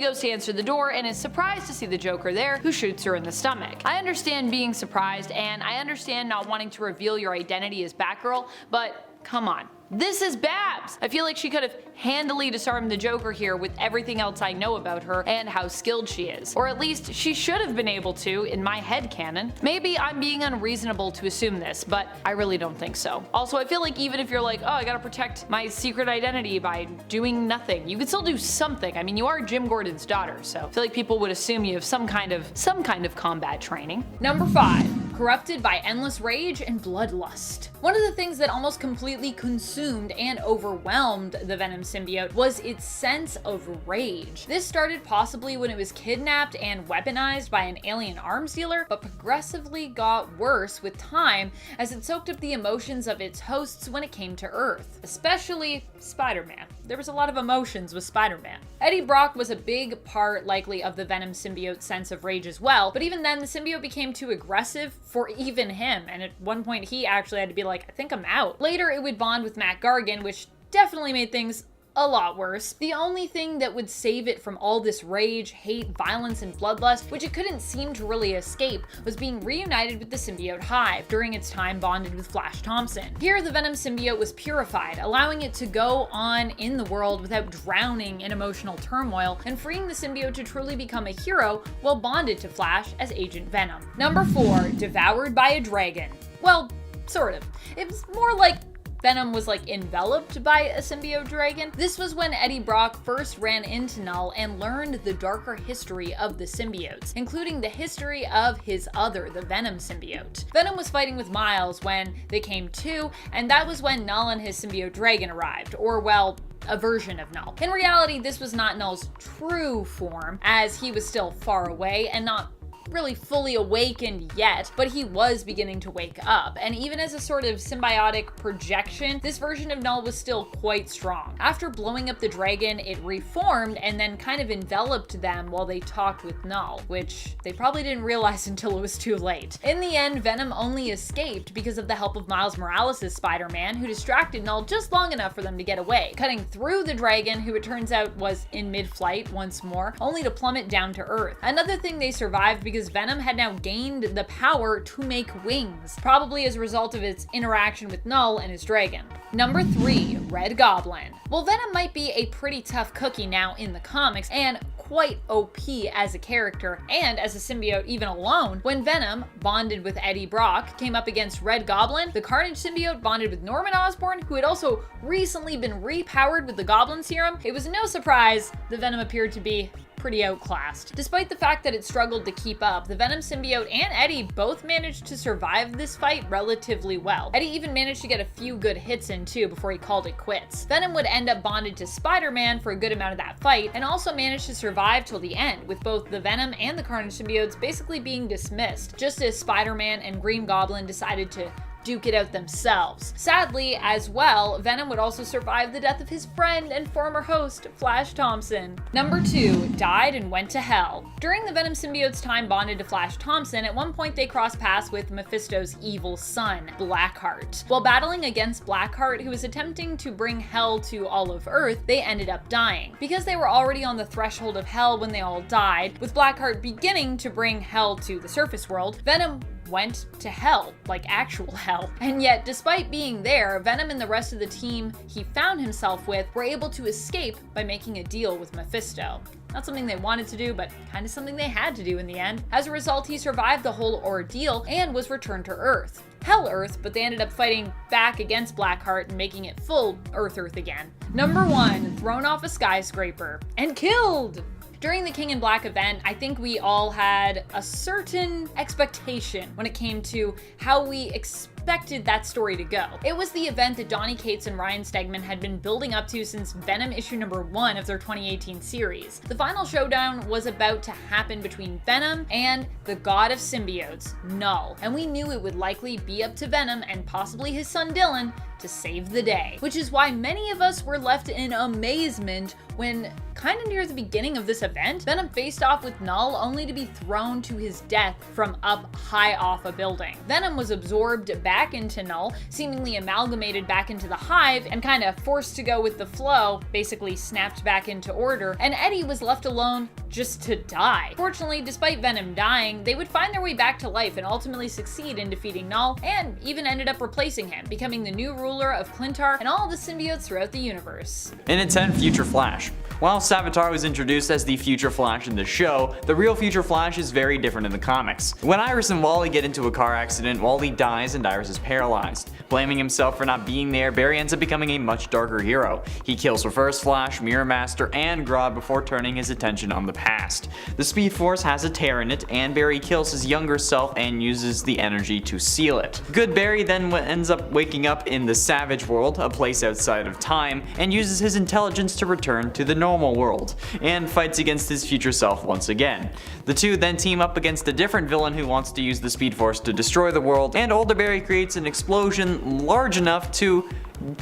goes to answer the door and is surprised to see the Joker there, who shoots her in the stomach. I understand being surprised, and I understand not wanting to reveal your identity as Batgirl, but come on. This is Babs! I feel like she could have handily disarmed the Joker here with everything else I know about her and how skilled she is. Or at least she should have been able to, in my headcanon. Maybe I'm being unreasonable to assume this, but I really don't think so. Also, I feel like even if you're like, oh, I gotta protect my secret identity by doing nothing, you can still do something. I mean, you are Jim Gordon's daughter, so I feel like people would assume you have some kind of combat training. Number 5. Corrupted by endless rage and bloodlust. One of the things that almost completely consumed and overwhelmed the Venom symbiote was its sense of rage. This started possibly when it was kidnapped and weaponized by an alien arms dealer, but progressively got worse with time as it soaked up the emotions of its hosts when it came to Earth, especially Spider-Man. There was a lot of emotions with Spider-Man. Eddie Brock was a big part likely of the Venom symbiote's sense of rage as well, but even then the symbiote became too aggressive for even him, and at one point he actually had to be like, I think I'm out. Later it would bond with Matt Gargan, which definitely made things a lot worse. The only thing that would save it from all this rage, hate, violence, and bloodlust, which it couldn't seem to really escape, was being reunited with the symbiote Hive during its time bonded with Flash Thompson. Here, the Venom symbiote was purified, allowing it to go on in the world without drowning in emotional turmoil, and freeing the symbiote to truly become a hero while bonded to Flash as Agent Venom. Number 4. Devoured by a dragon. Well, sort of. It was more like Venom was like enveloped by a symbiote dragon. This was when Eddie Brock first ran into Null and learned the darker history of the symbiotes, including the history of his other, the Venom symbiote. Venom was fighting with Miles when they came to, and that was when Null and his symbiote dragon arrived, or well, a version of Null. In reality, this was not Null's true form, as he was still far away and not really fully awakened yet, but he was beginning to wake up. And even as a sort of symbiotic projection, this version of Null was still quite strong. After blowing up the dragon, it reformed and then kind of enveloped them while they talked with Null, which they probably didn't realize until it was too late. In the end, Venom only escaped because of the help of Miles Morales' Spider-Man, who distracted Null just long enough for them to get away, cutting through the dragon, who it turns out was in mid-flight once more, only to plummet down to Earth. Another thing, they survived because Venom had now gained the power to make wings, probably as a result of its interaction with Null and his dragon. Number 3. Red Goblin. Well, Venom might be a pretty tough cookie now in the comics, and quite OP as a character and as a symbiote even alone. When Venom, bonded with Eddie Brock, came up against Red Goblin, the Carnage symbiote bonded with Norman Osborn, who had also recently been repowered with the Goblin Serum. It was no surprise the Venom appeared to be pretty outclassed. Despite the fact that it struggled to keep up, the Venom symbiote and Eddie both managed to survive this fight relatively well. Eddie even managed to get a few good hits in too before he called it quits. Venom would end up bonded to Spider-Man for a good amount of that fight, and also managed to survive till the end, with both the Venom and the Carnage symbiotes basically being dismissed, just as Spider-Man and Green Goblin decided to duke it out themselves. Sadly, as well, Venom would also survive the death of his friend and former host, Flash Thompson. Number 2. Died and went to hell. During the Venom symbiote's time bonded to Flash Thompson, at one point they crossed paths with Mephisto's evil son, Blackheart. While battling against Blackheart, who was attempting to bring hell to all of Earth, they ended up dying. Because they were already on the threshold of hell when they all died, with Blackheart beginning to bring hell to the surface world, Venom went to hell, like actual hell. And yet, despite being there, Venom and the rest of the team he found himself with were able to escape by making a deal with Mephisto. Not something they wanted to do, but kind of something they had to do in the end. As a result, he survived the whole ordeal and was returned to Earth. Hell Earth, but they ended up fighting back against Blackheart and making it full Earth again. Number 1. Thrown off a skyscraper and killed. During the King in Black event, I think we all had a certain expectation when it came to how we expected that story to go. It was the event that Donny Cates and Ryan Stegman had been building up to since Venom issue number 1 of their 2018 series. The final showdown was about to happen between Venom and the god of symbiotes, Null, and we knew it would likely be up to Venom and possibly his son Dylan to save the day. Which is why many of us were left in amazement when, kind of near the beginning of this event, Venom faced off with Null only to be thrown to his death from up high off a building. Venom was absorbed back into Null, seemingly amalgamated back into the Hive, and kind of forced to go with the flow, basically snapped back into order, and Eddie was left alone just to die. Fortunately, despite Venom dying, they would find their way back to life and ultimately succeed in defeating Null, and even ended up replacing him, becoming the new ruler of Clintar and all the symbiotes throughout the universe. In its 10th Future Flash. While Savitar was introduced as the Future Flash in the show, the real Future Flash is very different in the comics. When Iris and Wally get into a car accident, Wally dies and Iris is paralyzed. Blaming himself for not being there, Barry ends up becoming a much darker hero. He kills Reverse Flash, Mirror Master, and Grodd before turning his attention on the past. The Speed Force has a tear in it, and Barry kills his younger self and uses the energy to seal it. Good Barry then ends up waking up in the Savage World, a place outside of time, and uses his intelligence to return to the normal world, and fights against his future self once again. The two then team up against a different villain who wants to use the Speed Force to destroy the world, and older Barry creates an explosion large enough to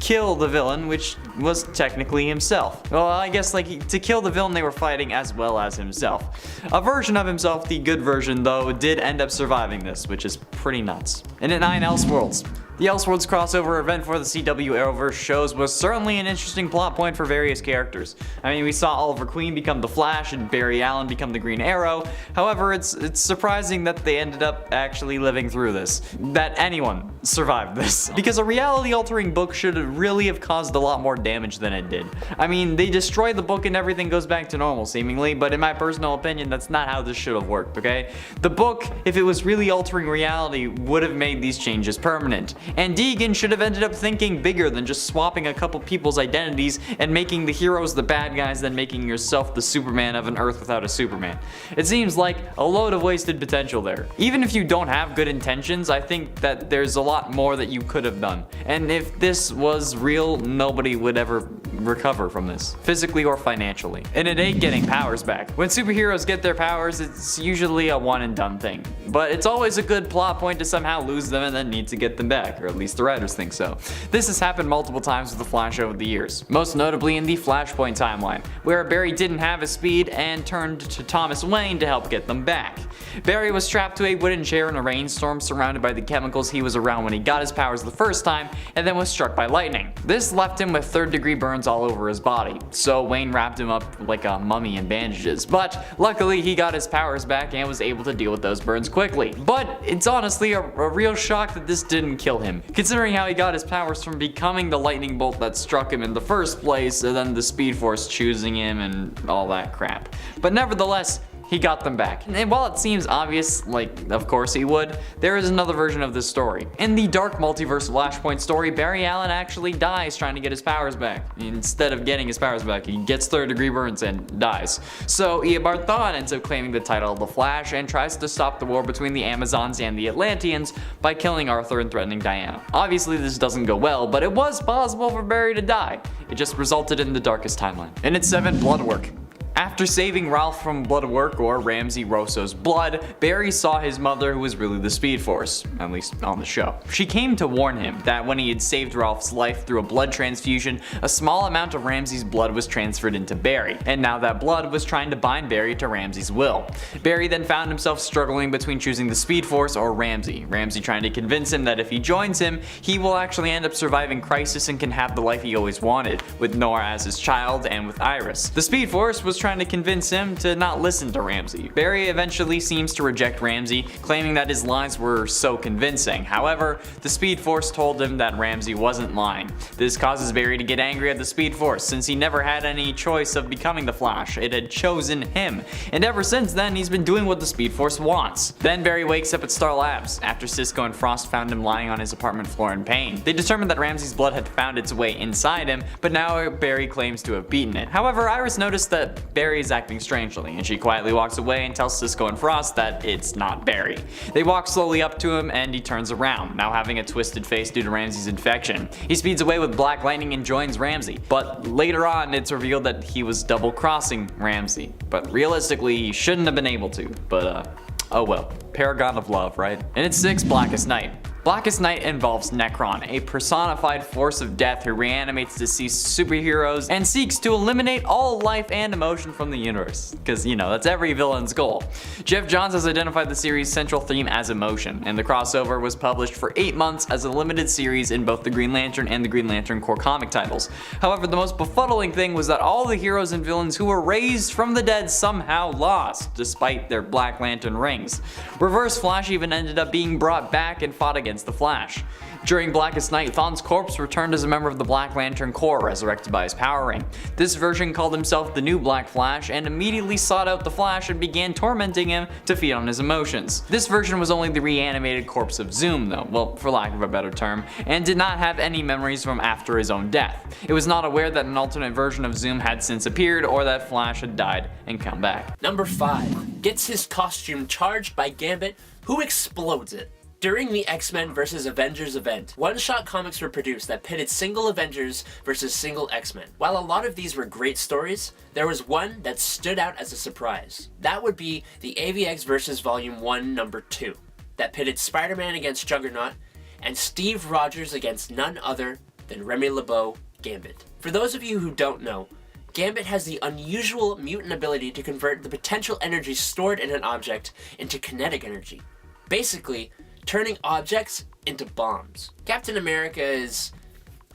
kill the villain, which was technically himself. Well, I guess to kill the villain they were fighting as well as himself. A version of himself, the good version though, did end up surviving this, which is pretty nuts. And at 9 Elseworlds. The Elseworlds crossover event for the CW Arrowverse shows was certainly an interesting plot point for various characters. I mean, we saw Oliver Queen become the Flash and Barry Allen become the Green Arrow. However, it's surprising that they ended up actually living through this. That anyone survived this. Because a reality-altering book should really have caused a lot more damage than it did. I mean, they destroy the book and everything goes back to normal seemingly, but in my personal opinion, that's not how this should have worked, okay? The book, if it was really altering reality, would have made these changes permanent. And Deegan should have ended up thinking bigger than just swapping a couple people's identities and making the heroes the bad guys than making yourself the Superman of an Earth without a Superman. It seems like a load of wasted potential there. Even if you don't have good intentions, I think that there's a lot more that you could have done. And if this was real, nobody would ever recover from this, physically or financially. And it ain't getting powers back. When superheroes get their powers, it's usually a one and done thing. But it's always a good plot point to somehow lose them and then need to get them back, or at least the writers think so. This has happened multiple times with the Flash over the years, most notably in the Flashpoint timeline, where Barry didn't have his speed and turned to Thomas Wayne to help get them back. Barry was strapped to a wooden chair in a rainstorm surrounded by the chemicals he was around when he got his powers the first time, and then was struck by lightning. This left him with third-degree burns all over his body, so Wayne wrapped him up like a mummy in bandages, but luckily he got his powers back and was able to deal with those burns quickly. But it's honestly a real shock that this didn't kill him, considering how he got his powers from becoming the lightning bolt that struck him in the first place, and then the Speed Force choosing him and all that crap. But nevertheless, he got them back. And while it seems obvious, like of course he would, there is another version of this story. In the Dark Multiverse Flashpoint story, Barry Allen actually dies trying to get his powers back. Instead of getting his powers back, he gets third-degree burns and dies. So Eobard Thawne ends up claiming the title of the Flash and tries to stop the war between the Amazons and the Atlanteans by killing Arthur and threatening Diana. Obviously this doesn't go well, but it was possible for Barry to die. It just resulted in the darkest timeline. And it's 7 Bloodwork. After saving Ralph from Bloodwork, or Ramsey Rosso's blood, Barry saw his mother, who was really the Speed Force, at least on the show. She came to warn him that when he had saved Ralph's life through a blood transfusion, a small amount of Ramsey's blood was transferred into Barry, and now that blood was trying to bind Barry to Ramsey's will. Barry then found himself struggling between choosing the Speed Force or Ramsey trying to convince him that if he joins him, he will actually end up surviving Crisis and can have the life he always wanted, with Nora as his child and with Iris. The Speed Force was trying to convince him to not listen to Ramsey. Barry eventually seems to reject Ramsey, claiming that his lies were so convincing. However, the Speed Force told him that Ramsey wasn't lying. This causes Barry to get angry at the Speed Force, since he never had any choice of becoming the Flash. It had chosen him. And ever since then, he's been doing what the Speed Force wants. Then Barry wakes up at Star Labs, after Cisco and Frost found him lying on his apartment floor in pain. They determined that Ramsey's blood had found its way inside him, but now Barry claims to have beaten it. However, Iris noticed that Barry is acting strangely, and she quietly walks away and tells Cisco and Frost that it's not Barry. They walk slowly up to him and he turns around, now having a twisted face due to Ramsey's infection. He speeds away with Black Lightning and joins Ramsey, but later on it's revealed that he was double-crossing Ramsey. But realistically, he shouldn't have been able to, but oh well. Paragon of love, right? And it's 6, Blackest Night. Blackest Night involves Necron, a personified force of death who reanimates deceased superheroes and seeks to eliminate all life and emotion from the universe. Because, you know, that's every villain's goal. Jeff Johns has identified the series' central theme as emotion, and the crossover was published for 8 months as a limited series in both the Green Lantern and the Green Lantern Corps comic titles. However, the most befuddling thing was that all the heroes and villains who were raised from the dead somehow lost, despite their Black Lantern rings. Reverse Flash even ended up being brought back and fought against the Flash. During Blackest Night, Thawne's corpse returned as a member of the Black Lantern Corps, resurrected by his power ring. This version called himself the New Black Flash and immediately sought out the Flash and began tormenting him to feed on his emotions. This version was only the reanimated corpse of Zoom though, well, for lack of a better term, and did not have any memories from after his own death. It was not aware that an alternate version of Zoom had since appeared or that Flash had died and come back. Number 5. Gets his costume charged by Gambit, who explodes it. During the X-Men vs. Avengers event, one-shot comics were produced that pitted single Avengers versus single X-Men. While a lot of these were great stories, there was one that stood out as a surprise. That would be the AVX vs. Volume 1 Number 2, that pitted Spider-Man against Juggernaut and Steve Rogers against none other than Remy LeBeau Gambit. For those of you who don't know, Gambit has the unusual mutant ability to convert the potential energy stored in an object into kinetic energy. Basically, turning objects into bombs. Captain America is,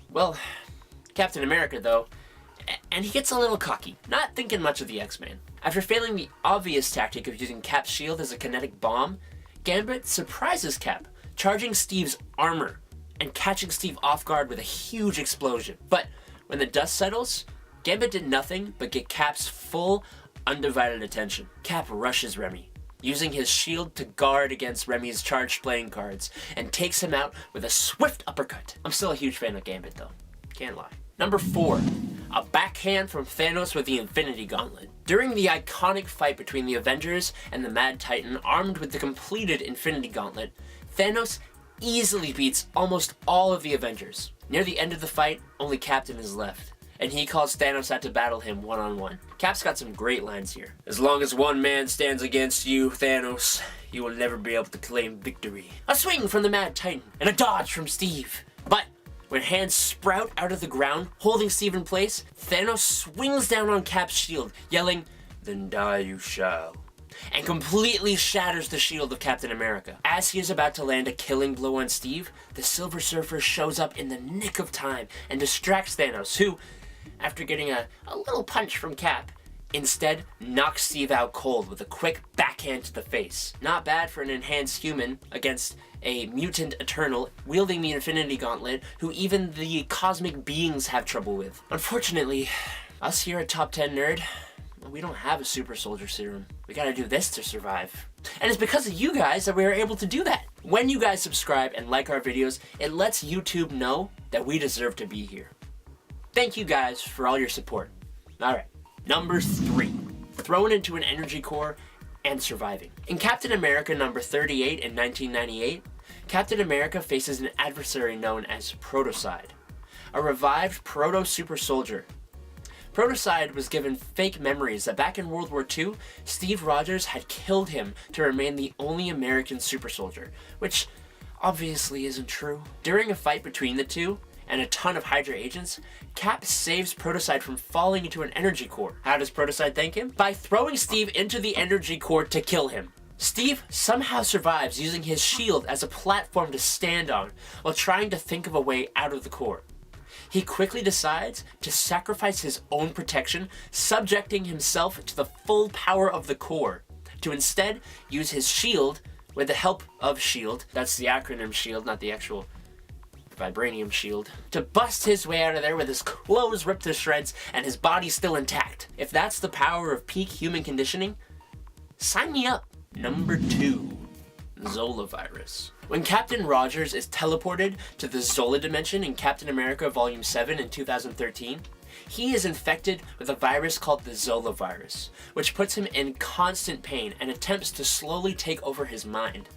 well, Captain America though, and he gets a little cocky, not thinking much of the X-Men. After failing the obvious tactic of using Cap's shield as a kinetic bomb, Gambit surprises Cap, charging Steve's armor and catching Steve off guard with a huge explosion. But when the dust settles, Gambit did nothing but get Cap's full, undivided attention. Cap rushes Remy, using his shield to guard against Remy's charged playing cards, and takes him out with a swift uppercut. I'm still a huge fan of Gambit though, can't lie. Number 4, a backhand from Thanos with the Infinity Gauntlet. During the iconic fight between the Avengers and the Mad Titan armed with the completed Infinity Gauntlet, Thanos easily beats almost all of the Avengers. Near the end of the fight, only Captain is left, and he calls Thanos out to battle him one-on-one. Cap's got some great lines here. As long as one man stands against you, Thanos, you will never be able to claim victory. A swing from the Mad Titan, and a dodge from Steve. But when hands sprout out of the ground, holding Steve in place, Thanos swings down on Cap's shield, yelling, "Then die you shall," and completely shatters the shield of Captain America. As he is about to land a killing blow on Steve, the Silver Surfer shows up in the nick of time and distracts Thanos, who, after getting a little punch from Cap, instead knocks Steve out cold with a quick backhand to the face. Not bad for an enhanced human against a mutant Eternal wielding the Infinity Gauntlet who even the cosmic beings have trouble with. Unfortunately, us here at Top 10 Nerd, we don't have a super soldier serum. We gotta do this to survive. And it's because of you guys that we are able to do that. When you guys subscribe and like our videos, it lets YouTube know that we deserve to be here. Thank you guys for all your support. Alright, number 3. Thrown into an energy core and surviving. In Captain America number 38 in 1998, Captain America faces an adversary known as Protocide, a revived proto-super soldier. Protocide was given fake memories that back in World War II, Steve Rogers had killed him to remain the only American super soldier, which obviously isn't true. During a fight between the two, and a ton of Hydra agents, Cap saves Protocide from falling into an energy core. How does Protocide thank him? By throwing Steve into the energy core to kill him. Steve somehow survives using his shield as a platform to stand on while trying to think of a way out of the core. He quickly decides to sacrifice his own protection, subjecting himself to the full power of the core, to instead use his shield with the help of SHIELD, that's the acronym SHIELD, not the actual vibranium shield, to bust his way out of there with his clothes ripped to shreds and his body still intact. If that's the power of peak human conditioning, sign me up. Number 2, Zola virus. When Captain Rogers is teleported to the Zola dimension in Captain America Volume 7 in 2013, He is infected with a virus called the Zola virus, which puts him in constant pain and attempts to slowly take over his mind.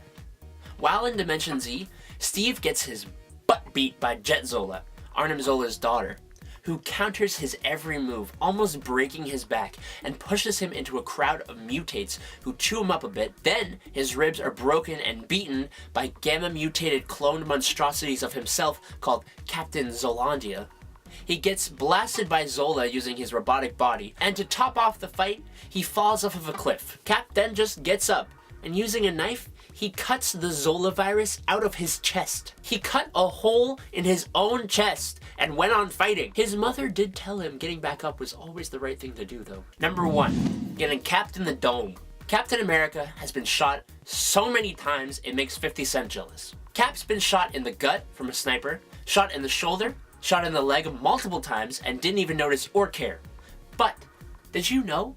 While in Dimension Z, Steve gets his butt beat by Jet Zola, Arnim Zola's daughter, who counters his every move, almost breaking his back, and pushes him into a crowd of mutates who chew him up a bit. Then his ribs are broken and beaten by gamma-mutated cloned monstrosities of himself called Captain Zolandia. He gets blasted by Zola using his robotic body, and to top off the fight, he falls off of a cliff. Cap then just gets up, and using a knife, he cuts the Zola virus out of his chest. He cut a hole in his own chest and went on fighting. His mother did tell him getting back up was always the right thing to do though. Number 1, getting capped in the dome. Captain America has been shot so many times it makes 50 Cent jealous. Cap's been shot in the gut from a sniper, shot in the shoulder, shot in the leg multiple times and didn't even notice or care. But did you know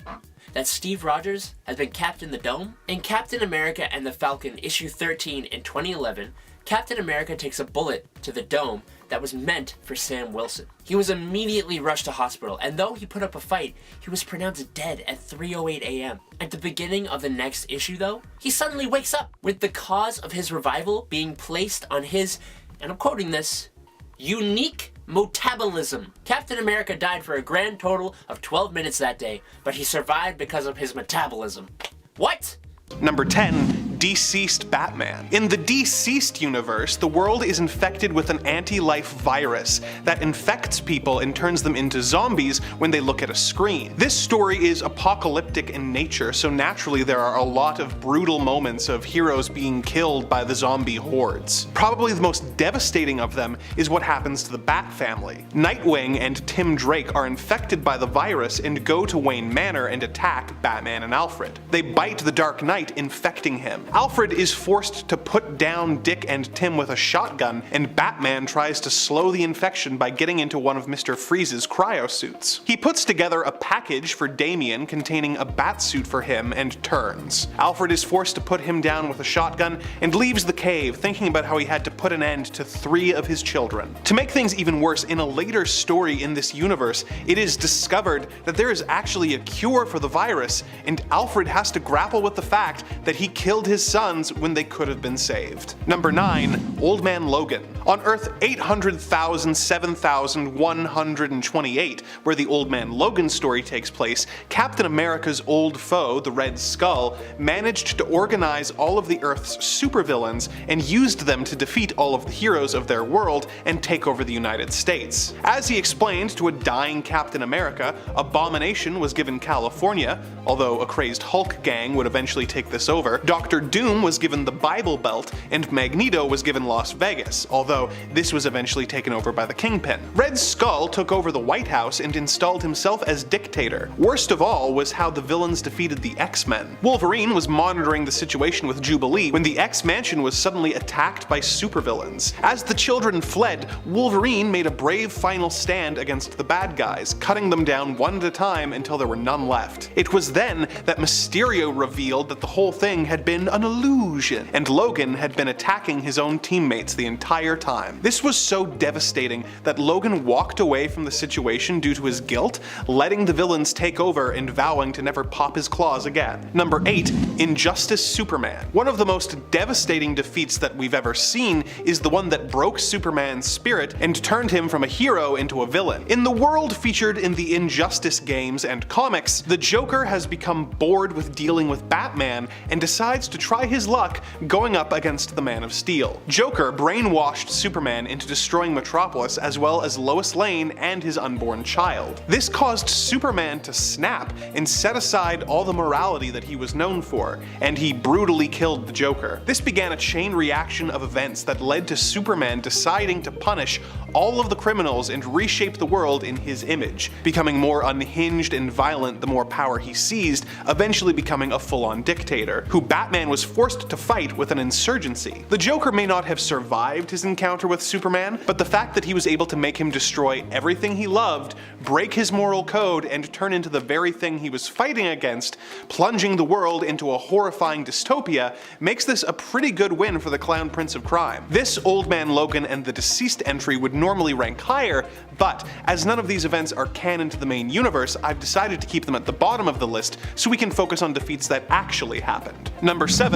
that Steve Rogers has been capped in the dome? In Captain America and the Falcon issue 13 in 2011, Captain America takes a bullet to the dome that was meant for Sam Wilson. He was immediately rushed to hospital, and though he put up a fight, he was pronounced dead at 3:08 a.m. At the beginning of the next issue though, he suddenly wakes up, with the cause of his revival being placed on his, and I'm quoting this, unique metabolism. Captain America died for a grand total of 12 minutes that day, but he survived because of his metabolism. What? Number 10, Deceased Batman. In the Deceased universe, the world is infected with an anti-life virus that infects people and turns them into zombies when they look at a screen. This story is apocalyptic in nature, so naturally there are a lot of brutal moments of heroes being killed by the zombie hordes. Probably the most devastating of them is what happens to the Bat family. Nightwing and Tim Drake are infected by the virus and go to Wayne Manor and attack Batman and Alfred. They bite the Dark Knight, infecting him. Alfred is forced to put down Dick and Tim with a shotgun, and Batman tries to slow the infection by getting into one of Mr. Freeze's cryosuits. He puts together a package for Damian containing a batsuit for him and turns. Alfred is forced to put him down with a shotgun and leaves the cave, thinking about how he had to put an end to 3 of his children. To make things even worse, in a later story in this universe, it is discovered that there is actually a cure for the virus, and Alfred has to grapple with the fact that he killed his sons when they could have been saved. Number 9, Old Man Logan. On Earth 800,007,128, where the Old Man Logan story takes place, Captain America's old foe, the Red Skull, managed to organize all of the Earth's supervillains and used them to defeat all of the heroes of their world and take over the United States. As he explained to a dying Captain America, Abomination was given California, although a crazed Hulk gang would eventually take this over. Dr. Doom was given the Bible Belt, and Magneto was given Las Vegas, although this was eventually taken over by the Kingpin. Red Skull took over the White House and installed himself as dictator. Worst of all was how the villains defeated the X-Men. Wolverine was monitoring the situation with Jubilee when the X-Mansion was suddenly attacked by supervillains. As the children fled, Wolverine made a brave final stand against the bad guys, cutting them down one at a time until there were none left. It was then that Mysterio revealed that the whole thing had been an illusion, and Logan had been attacking his own teammates the entire time. This was so devastating that Logan walked away from the situation due to his guilt, letting the villains take over and vowing to never pop his claws again. Number 8, Injustice Superman. One of the most devastating defeats that we've ever seen is the one that broke Superman's spirit and turned him from a hero into a villain. In the world featured in the Injustice games and comics, the Joker has become bored with dealing with Batman and decides to try his luck going up against the Man of Steel. Joker brainwashed Superman into destroying Metropolis as well as Lois Lane and his unborn child. This caused Superman to snap and set aside all the morality that he was known for, and he brutally killed the Joker. This began a chain reaction of events that led to Superman deciding to punish all of the criminals and reshape the world in his image, becoming more unhinged and violent the more power he seized, eventually becoming a full-on dictator, who Batman was was forced to fight with an insurgency. The Joker may not have survived his encounter with Superman, but the fact that he was able to make him destroy everything he loved, break his moral code, and turn into the very thing he was fighting against, plunging the world into a horrifying dystopia, makes this a pretty good win for the Clown Prince of Crime. This Old Man Logan and the Deceased entry would normally rank higher, but as none of these events are canon to the main universe, I've decided to keep them at the bottom of the list so we can focus on defeats that actually happened. Number 7.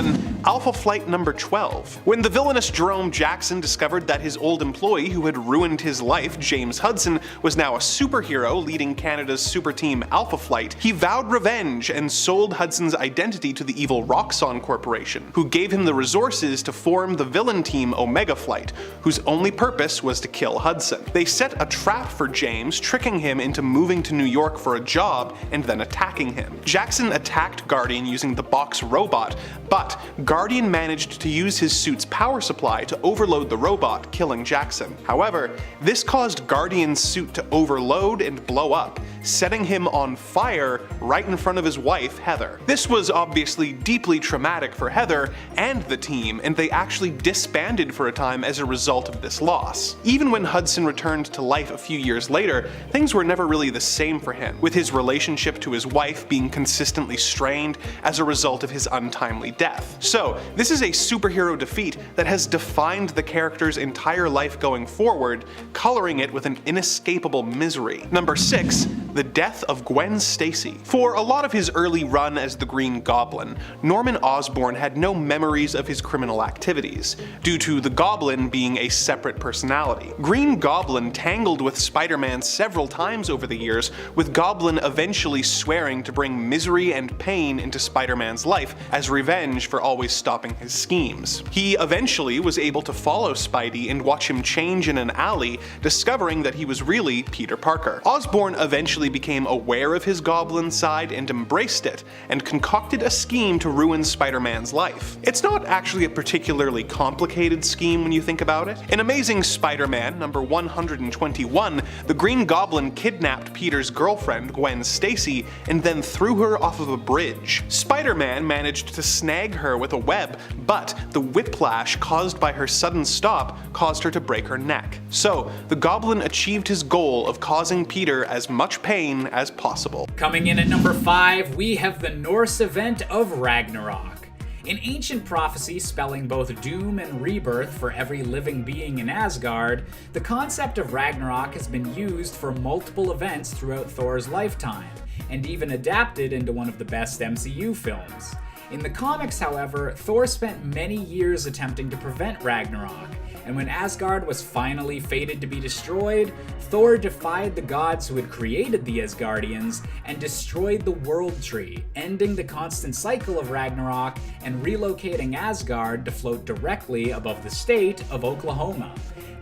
Alpha Flight Number 12. When the villainous Jerome Jackson discovered that his old employee who had ruined his life, James Hudson, was now a superhero leading Canada's super team Alpha Flight, he vowed revenge and sold Hudson's identity to the evil Roxxon Corporation, who gave him the resources to form the villain team Omega Flight, whose only purpose was to kill Hudson. They set a trap for James, tricking him into moving to New York for a job and then attacking him. Jackson attacked Guardian using the box robot, but Guardian managed to use his suit's power supply to overload the robot, killing Jackson. However, this caused Guardian's suit to overload and blow up, setting him on fire right in front of his wife, Heather. This was obviously deeply traumatic for Heather and the team, and they actually disbanded for a time as a result of this loss. Even when Hudson returned to life a few years later, things were never really the same for him, with his relationship to his wife being consistently strained as a result of his untimely death. So, this is a superhero defeat that has defined the character's entire life going forward, coloring it with an inescapable misery. Number 6. The death of Gwen Stacy. For a lot of his early run as the Green Goblin, Norman Osborn had no memories of his criminal activities, due to the Goblin being a separate personality. Green Goblin tangled with Spider-Man several times over the years, with Goblin eventually swearing to bring misery and pain into Spider-Man's life as revenge for always stopping his schemes. He eventually was able to follow Spidey and watch him change in an alley, discovering that he was really Peter Parker. Osborn eventually became aware of his Goblin side and embraced it, and concocted a scheme to ruin Spider-Man's life. It's not actually a particularly complicated scheme when you think about it. In Amazing Spider-Man number 121, the Green Goblin kidnapped Peter's girlfriend, Gwen Stacy, and then threw her off of a bridge. Spider-Man managed to snag her with a web, but the whiplash caused by her sudden stop caused her to break her neck. So, the Goblin achieved his goal of causing Peter as much pain as possible. Coming in at number 5, we have the Norse event of Ragnarok. In ancient prophecy spelling both doom and rebirth for every living being in Asgard, the concept of Ragnarok has been used for multiple events throughout Thor's lifetime, and even adapted into one of the best MCU films. In the comics, however, Thor spent many years attempting to prevent Ragnarok, and when Asgard was finally fated to be destroyed, Thor defied the gods who had created the Asgardians and destroyed the World Tree, ending the constant cycle of Ragnarok and relocating Asgard to float directly above the state of Oklahoma.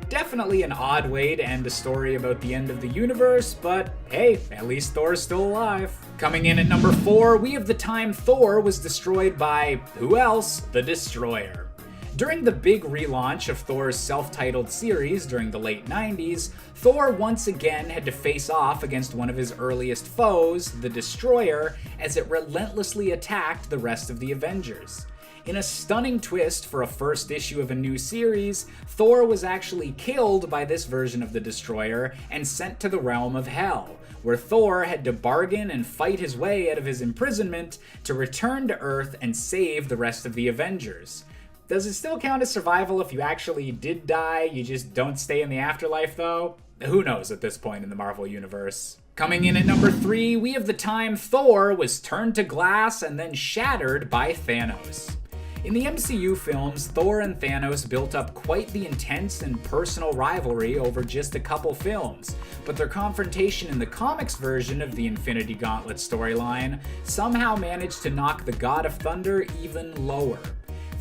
Definitely an odd way to end a story about the end of the universe, but hey, at least Thor's still alive. Coming in at number 4, we have the time Thor was destroyed by, who else? The Destroyer. During the big relaunch of Thor's self-titled series during the late 90s, Thor once again had to face off against one of his earliest foes, the Destroyer, as it relentlessly attacked the rest of the Avengers. In a stunning twist for a first issue of a new series, Thor was actually killed by this version of the Destroyer and sent to the realm of Hell, where Thor had to bargain and fight his way out of his imprisonment to return to Earth and save the rest of the Avengers. Does it still count as survival if you actually did die, you just don't stay in the afterlife though? Who knows at this point in the Marvel Universe. Coming in at number 3, we have the time Thor was turned to glass and then shattered by Thanos. In the MCU films, Thor and Thanos built up quite the intense and personal rivalry over just a couple films, but their confrontation in the comics version of the Infinity Gauntlet storyline somehow managed to knock the God of Thunder even lower.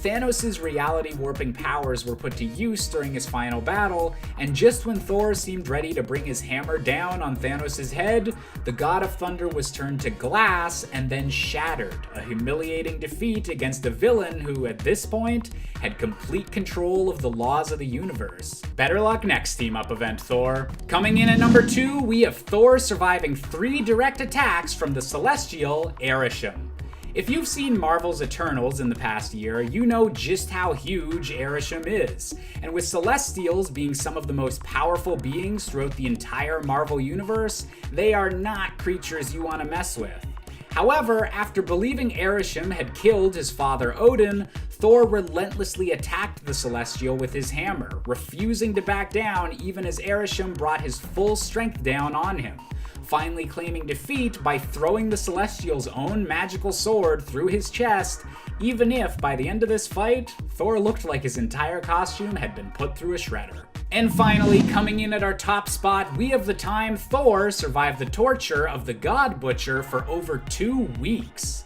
Thanos' reality-warping powers were put to use during his final battle, and just when Thor seemed ready to bring his hammer down on Thanos' head, the God of Thunder was turned to glass and then shattered, a humiliating defeat against a villain who, at this point, had complete control of the laws of the universe. Better luck next team-up event, Thor. Coming in at number 2, we have Thor surviving 3 direct attacks from the celestial Arishem. If you've seen Marvel's Eternals in the past year, you know just how huge Arishem is. And with Celestials being some of the most powerful beings throughout the entire Marvel universe, they are not creatures you want to mess with. However, after believing Arishem had killed his father Odin, Thor relentlessly attacked the Celestial with his hammer, refusing to back down even as Arishem brought his full strength down on him, finally claiming defeat by throwing the Celestial's own magical sword through his chest, even if by the end of this fight, Thor looked like his entire costume had been put through a shredder. And finally, coming in at our top spot, we have the time Thor survived the torture of the God Butcher for over 2 weeks.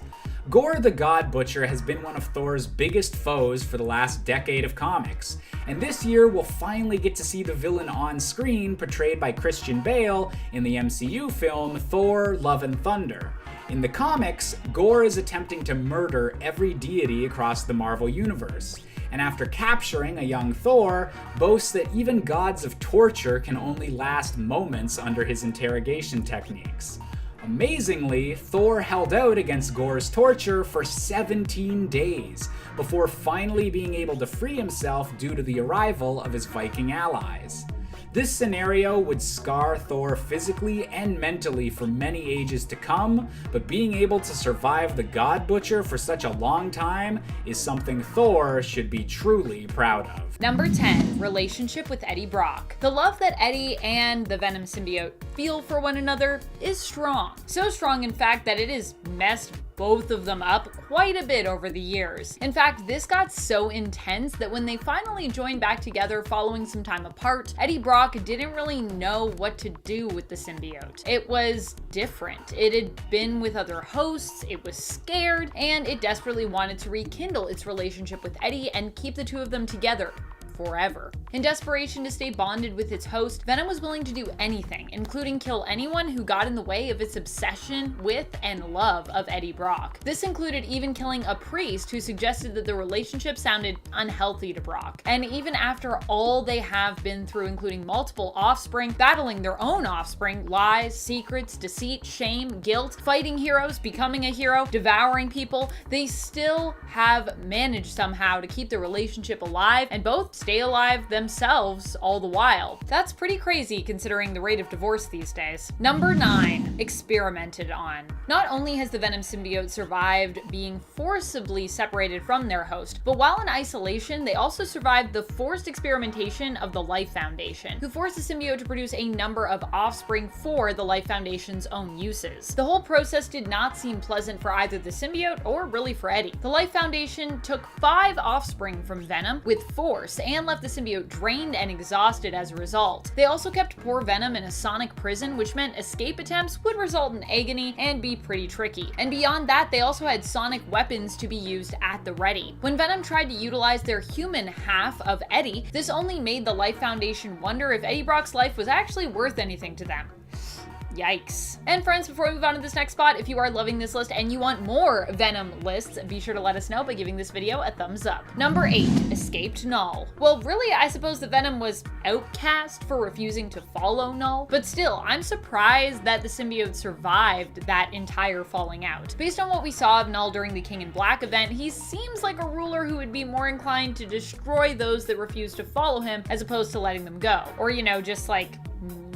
Gore the God Butcher has been one of Thor's biggest foes for the last decade of comics, and this year we'll finally get to see the villain on screen portrayed by Christian Bale in the MCU film Thor: Love and Thunder. In the comics, Gore is attempting to murder every deity across the Marvel Universe, and after capturing a young Thor, boasts that even gods of torture can only last moments under his interrogation techniques. Amazingly, Thor held out against Gore's torture for 17 days, before finally being able to free himself due to the arrival of his Viking allies. This scenario would scar Thor physically and mentally for many ages to come, but being able to survive the God Butcher for such a long time is something Thor should be truly proud of. Number 10, relationship with Eddie Brock. The love that Eddie and the Venom symbiote feel for one another is strong. So strong, in fact, that it has messed both of them up quite a bit over the years. In fact, this got so intense that when they finally joined back together following some time apart, Eddie Brock didn't really know what to do with the symbiote. It was different. It had been with other hosts, it was scared, and it desperately wanted to rekindle its relationship with Eddie and keep the two of them together forever. In desperation to stay bonded with its host, Venom was willing to do anything, including kill anyone who got in the way of its obsession with and love of Eddie Brock. This included even killing a priest who suggested that the relationship sounded unhealthy to Brock. And even after all they have been through, including multiple offspring, battling their own offspring, lies, secrets, deceit, shame, guilt, fighting heroes, becoming a hero, devouring people, they still have managed somehow to keep the relationship alive and both stay alive themselves all the while. That's pretty crazy considering the rate of divorce these days. Number 9, experimented on. Not only has the Venom symbiote survived being forcibly separated from their host, but while in isolation, they also survived the forced experimentation of the Life Foundation, who forced the symbiote to produce a number of offspring for the Life Foundation's own uses. The whole process did not seem pleasant for either the symbiote or really for Eddie. The Life Foundation took 5 offspring from Venom with force and left the symbiote drained and exhausted as a result. They also kept poor Venom in a sonic prison, which meant escape attempts would result in agony and be pretty tricky. And beyond that, they also had sonic weapons to be used at the ready. When Venom tried to utilize their human half of Eddie, this only made the Life Foundation wonder if Eddie Brock's life was actually worth anything to them. Yikes. And friends, before we move on to this next spot, if you are loving this list and you want more Venom lists, be sure to let us know by giving this video a thumbs up. Number 8, escaped Null. Well, really, I suppose that Venom was outcast for refusing to follow Null, but still, I'm surprised that the symbiote survived that entire falling out. Based on what we saw of Null during the King in Black event, he seems like a ruler who would be more inclined to destroy those that refuse to follow him as opposed to letting them go. Or, you know, just like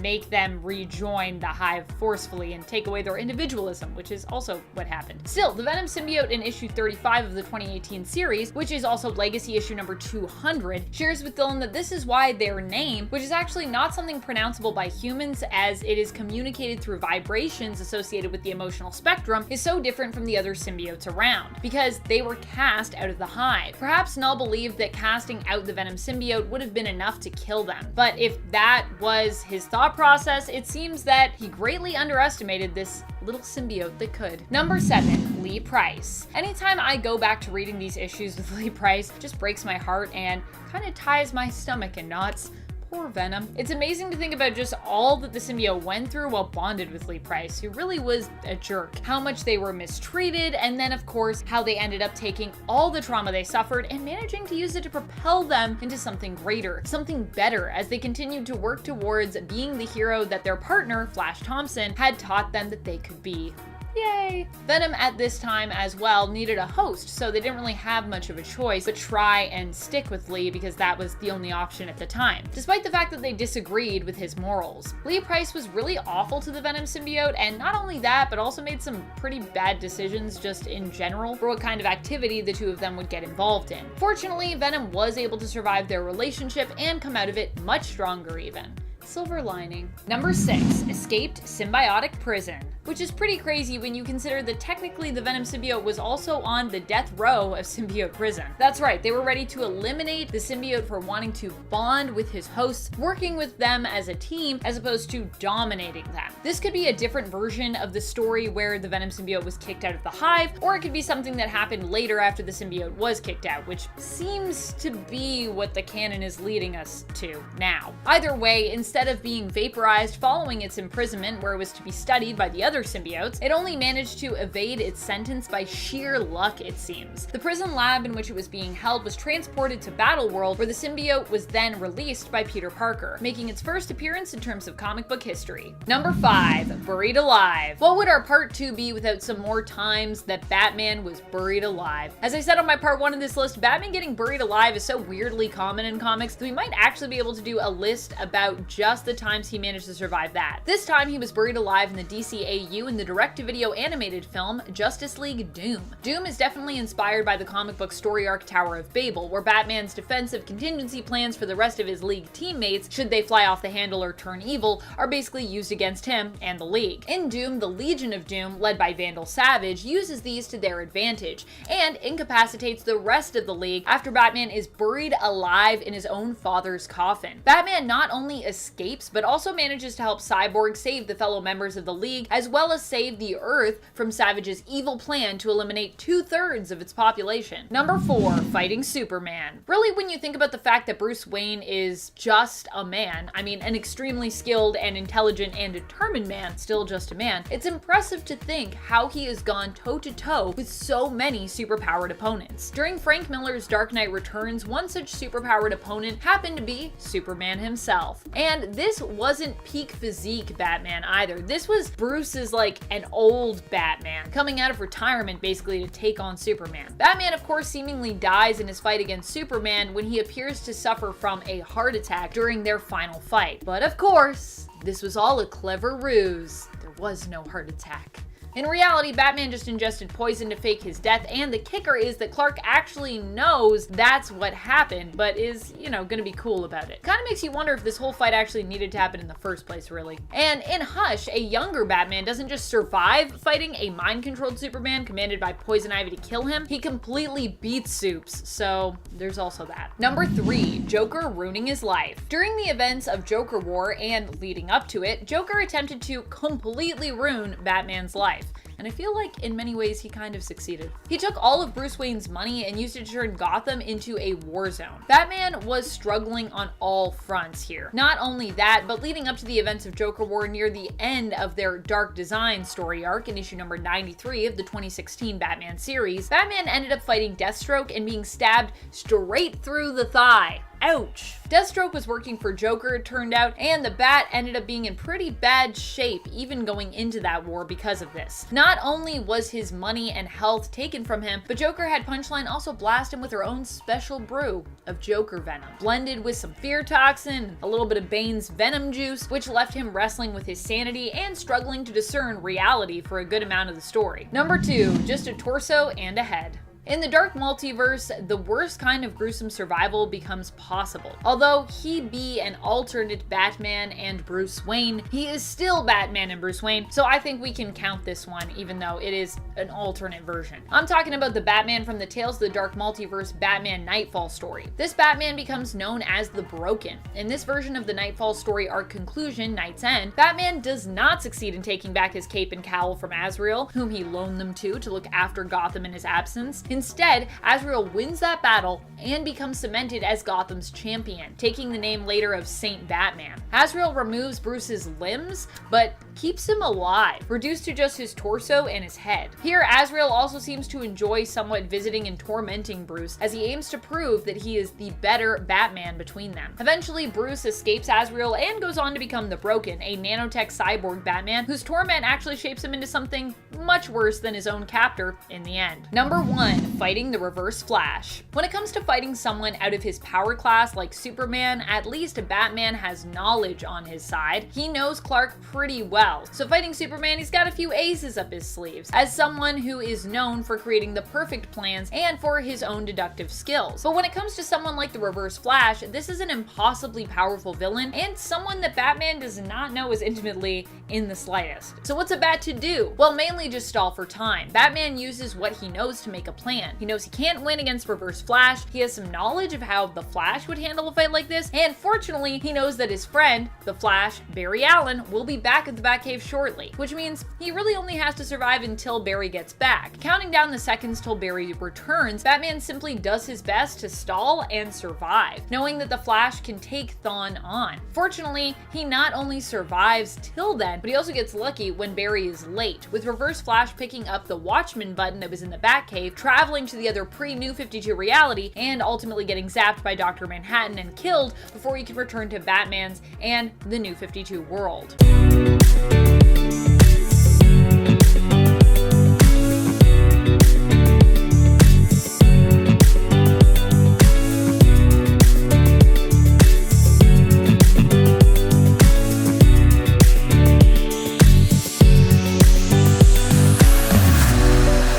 make them rejoin the Hive forcefully and take away their individualism, which is also what happened. Still, the Venom symbiote in issue 35 of the 2018 series, which is also Legacy issue number 200, shares with Dylan that this is why their name, which is actually not something pronounceable by humans as it is communicated through vibrations associated with the emotional spectrum, is so different from the other symbiotes around, because they were cast out of the Hive. Perhaps Null believed that casting out the Venom symbiote would have been enough to kill them, but if that was his thought process, it seems that he greatly underestimated this little symbiote that could. Number 7, Lee Price. Anytime I go back to reading these issues with Lee Price, it just breaks my heart and kind of ties my stomach in knots. Poor Venom. It's amazing to think about just all that the symbiote went through while bonded with Lee Price, who really was a jerk. How much they were mistreated, and then of course, how they ended up taking all the trauma they suffered and managing to use it to propel them into something greater, something better, as they continued to work towards being the hero that their partner, Flash Thompson, had taught them that they could be. Yay! Venom at this time as well needed a host, so they didn't really have much of a choice but try and stick with Lee because that was the only option at the time, despite the fact that they disagreed with his morals. Lee Price was really awful to the Venom symbiote, and not only that, but also made some pretty bad decisions just in general for what kind of activity the two of them would get involved in. Fortunately, Venom was able to survive their relationship and come out of it much stronger even. Silver lining. Number 6, escaped symbiotic prison, which is pretty crazy when you consider that technically the Venom symbiote was also on the death row of symbiote prison. That's right, they were ready to eliminate the symbiote for wanting to bond with his hosts, working with them as a team as opposed to dominating them. This could be a different version of the story where the Venom symbiote was kicked out of the hive, or it could be something that happened later after the symbiote was kicked out, which seems to be what the canon is leading us to now. Either way, instead of being vaporized following its imprisonment where it was to be studied by the other symbiotes, it only managed to evade its sentence by sheer luck, it seems. The prison lab in which it was being held was transported to Battleworld, where the symbiote was then released by Peter Parker, making its first appearance in terms of comic book history. Number 5, buried alive. What would our part 2 be without some more times that Batman was buried alive? As I said on my part 1 of this list, Batman getting buried alive is so weirdly common in comics that we might actually be able to do a list about just the times he managed to survive that. This time he was buried alive in the DCAU in the direct-to-video animated film Justice League Doom. Doom is definitely inspired by the comic book story arc Tower of Babel, where Batman's defensive contingency plans for the rest of his League teammates, should they fly off the handle or turn evil, are basically used against him and the League. In Doom, the Legion of Doom, led by Vandal Savage, uses these to their advantage, and incapacitates the rest of the League after Batman is buried alive in his own father's coffin. Batman not only escapes, but also manages to help Cyborg save the fellow members of the League, as well as save the Earth from Savage's evil plan to eliminate 2/3 of its population. Number 4, fighting Superman. Really, when you think about the fact that Bruce Wayne is just a man, I mean an extremely skilled and intelligent and determined man, still just a man, it's impressive to think how he has gone toe-to-toe with so many superpowered opponents. During Frank Miller's Dark Knight Returns, one such superpowered opponent happened to be Superman himself. And this wasn't peak physique Batman either. This was Bruce's like an old Batman, coming out of retirement basically to take on Superman. Batman, of course, seemingly dies in his fight against Superman when he appears to suffer from a heart attack during their final fight. But of course, this was all a clever ruse. There was no heart attack. In reality, Batman just ingested poison to fake his death, and the kicker is that Clark actually knows that's what happened, but is, gonna be cool about it. Kinda makes you wonder if this whole fight actually needed to happen in the first place, really. And in Hush, a younger Batman doesn't just survive fighting a mind-controlled Superman commanded by Poison Ivy to kill him, he completely beats Supes, so there's also that. Number 3, Joker ruining his life. During the events of Joker War and leading up to it, Joker attempted to completely ruin Batman's life. And I feel like in many ways he kind of succeeded. He took all of Bruce Wayne's money and used it to turn Gotham into a war zone. Batman was struggling on all fronts here. Not only that, but leading up to the events of Joker War near the end of their Dark Design story arc in issue number 93 of the 2016 Batman series, Batman ended up fighting Deathstroke and being stabbed straight through the thigh. Ouch. Deathstroke was working for Joker, it turned out, and the Bat ended up being in pretty bad shape even going into that war because of this. Not only was his money and health taken from him, but Joker had Punchline also blast him with her own special brew of Joker Venom, blended with some fear toxin, a little bit of Bane's Venom juice, which left him wrestling with his sanity and struggling to discern reality for a good amount of the story. Number 2, just a torso and a head. In the Dark Multiverse, the worst kind of gruesome survival becomes possible. Although he be an alternate Batman and Bruce Wayne, he is still Batman and Bruce Wayne, so I think we can count this one even though it is an alternate version. I'm talking about the Batman from the Tales of the Dark Multiverse Batman Nightfall story. This Batman becomes known as the Broken. In this version of the Nightfall story arc conclusion, Night's End, Batman does not succeed in taking back his cape and cowl from Azrael, whom he loaned them to look after Gotham in his absence. Instead, Azrael wins that battle and becomes cemented as Gotham's champion, taking the name later of Saint Batman. Azrael removes Bruce's limbs, but keeps him alive, reduced to just his torso and his head. Here, Azrael also seems to enjoy somewhat visiting and tormenting Bruce as he aims to prove that he is the better Batman between them. Eventually, Bruce escapes Azrael and goes on to become the Broken, a nanotech cyborg Batman whose torment actually shapes him into something much worse than his own captor in the end. Number 1. Fighting the Reverse Flash. When it comes to fighting someone out of his power class like Superman, at least Batman has knowledge on his side. He knows Clark pretty well, so fighting Superman, he's got a few aces up his sleeves, as someone who is known for creating the perfect plans and for his own deductive skills. But when it comes to someone like the Reverse Flash, this is an impossibly powerful villain and someone that Batman does not know as intimately in the slightest. So what's a Bat to do? Well, mainly just stall for time. Batman uses what he knows to make a plan. He knows he can't win against Reverse Flash, he has some knowledge of how the Flash would handle a fight like this, and fortunately, he knows that his friend, the Flash, Barry Allen, will be back at the Batcave shortly, which means he really only has to survive until Barry gets back. Counting down the seconds till Barry returns, Batman simply does his best to stall and survive, knowing that the Flash can take Thawne on. Fortunately, he not only survives till then, but he also gets lucky when Barry is late, with Reverse Flash picking up the Watchman button that was in the Batcave, traveling to the other pre-New 52 reality, and ultimately getting zapped by Dr. Manhattan and killed before he can return to Batman's and the New 52 world.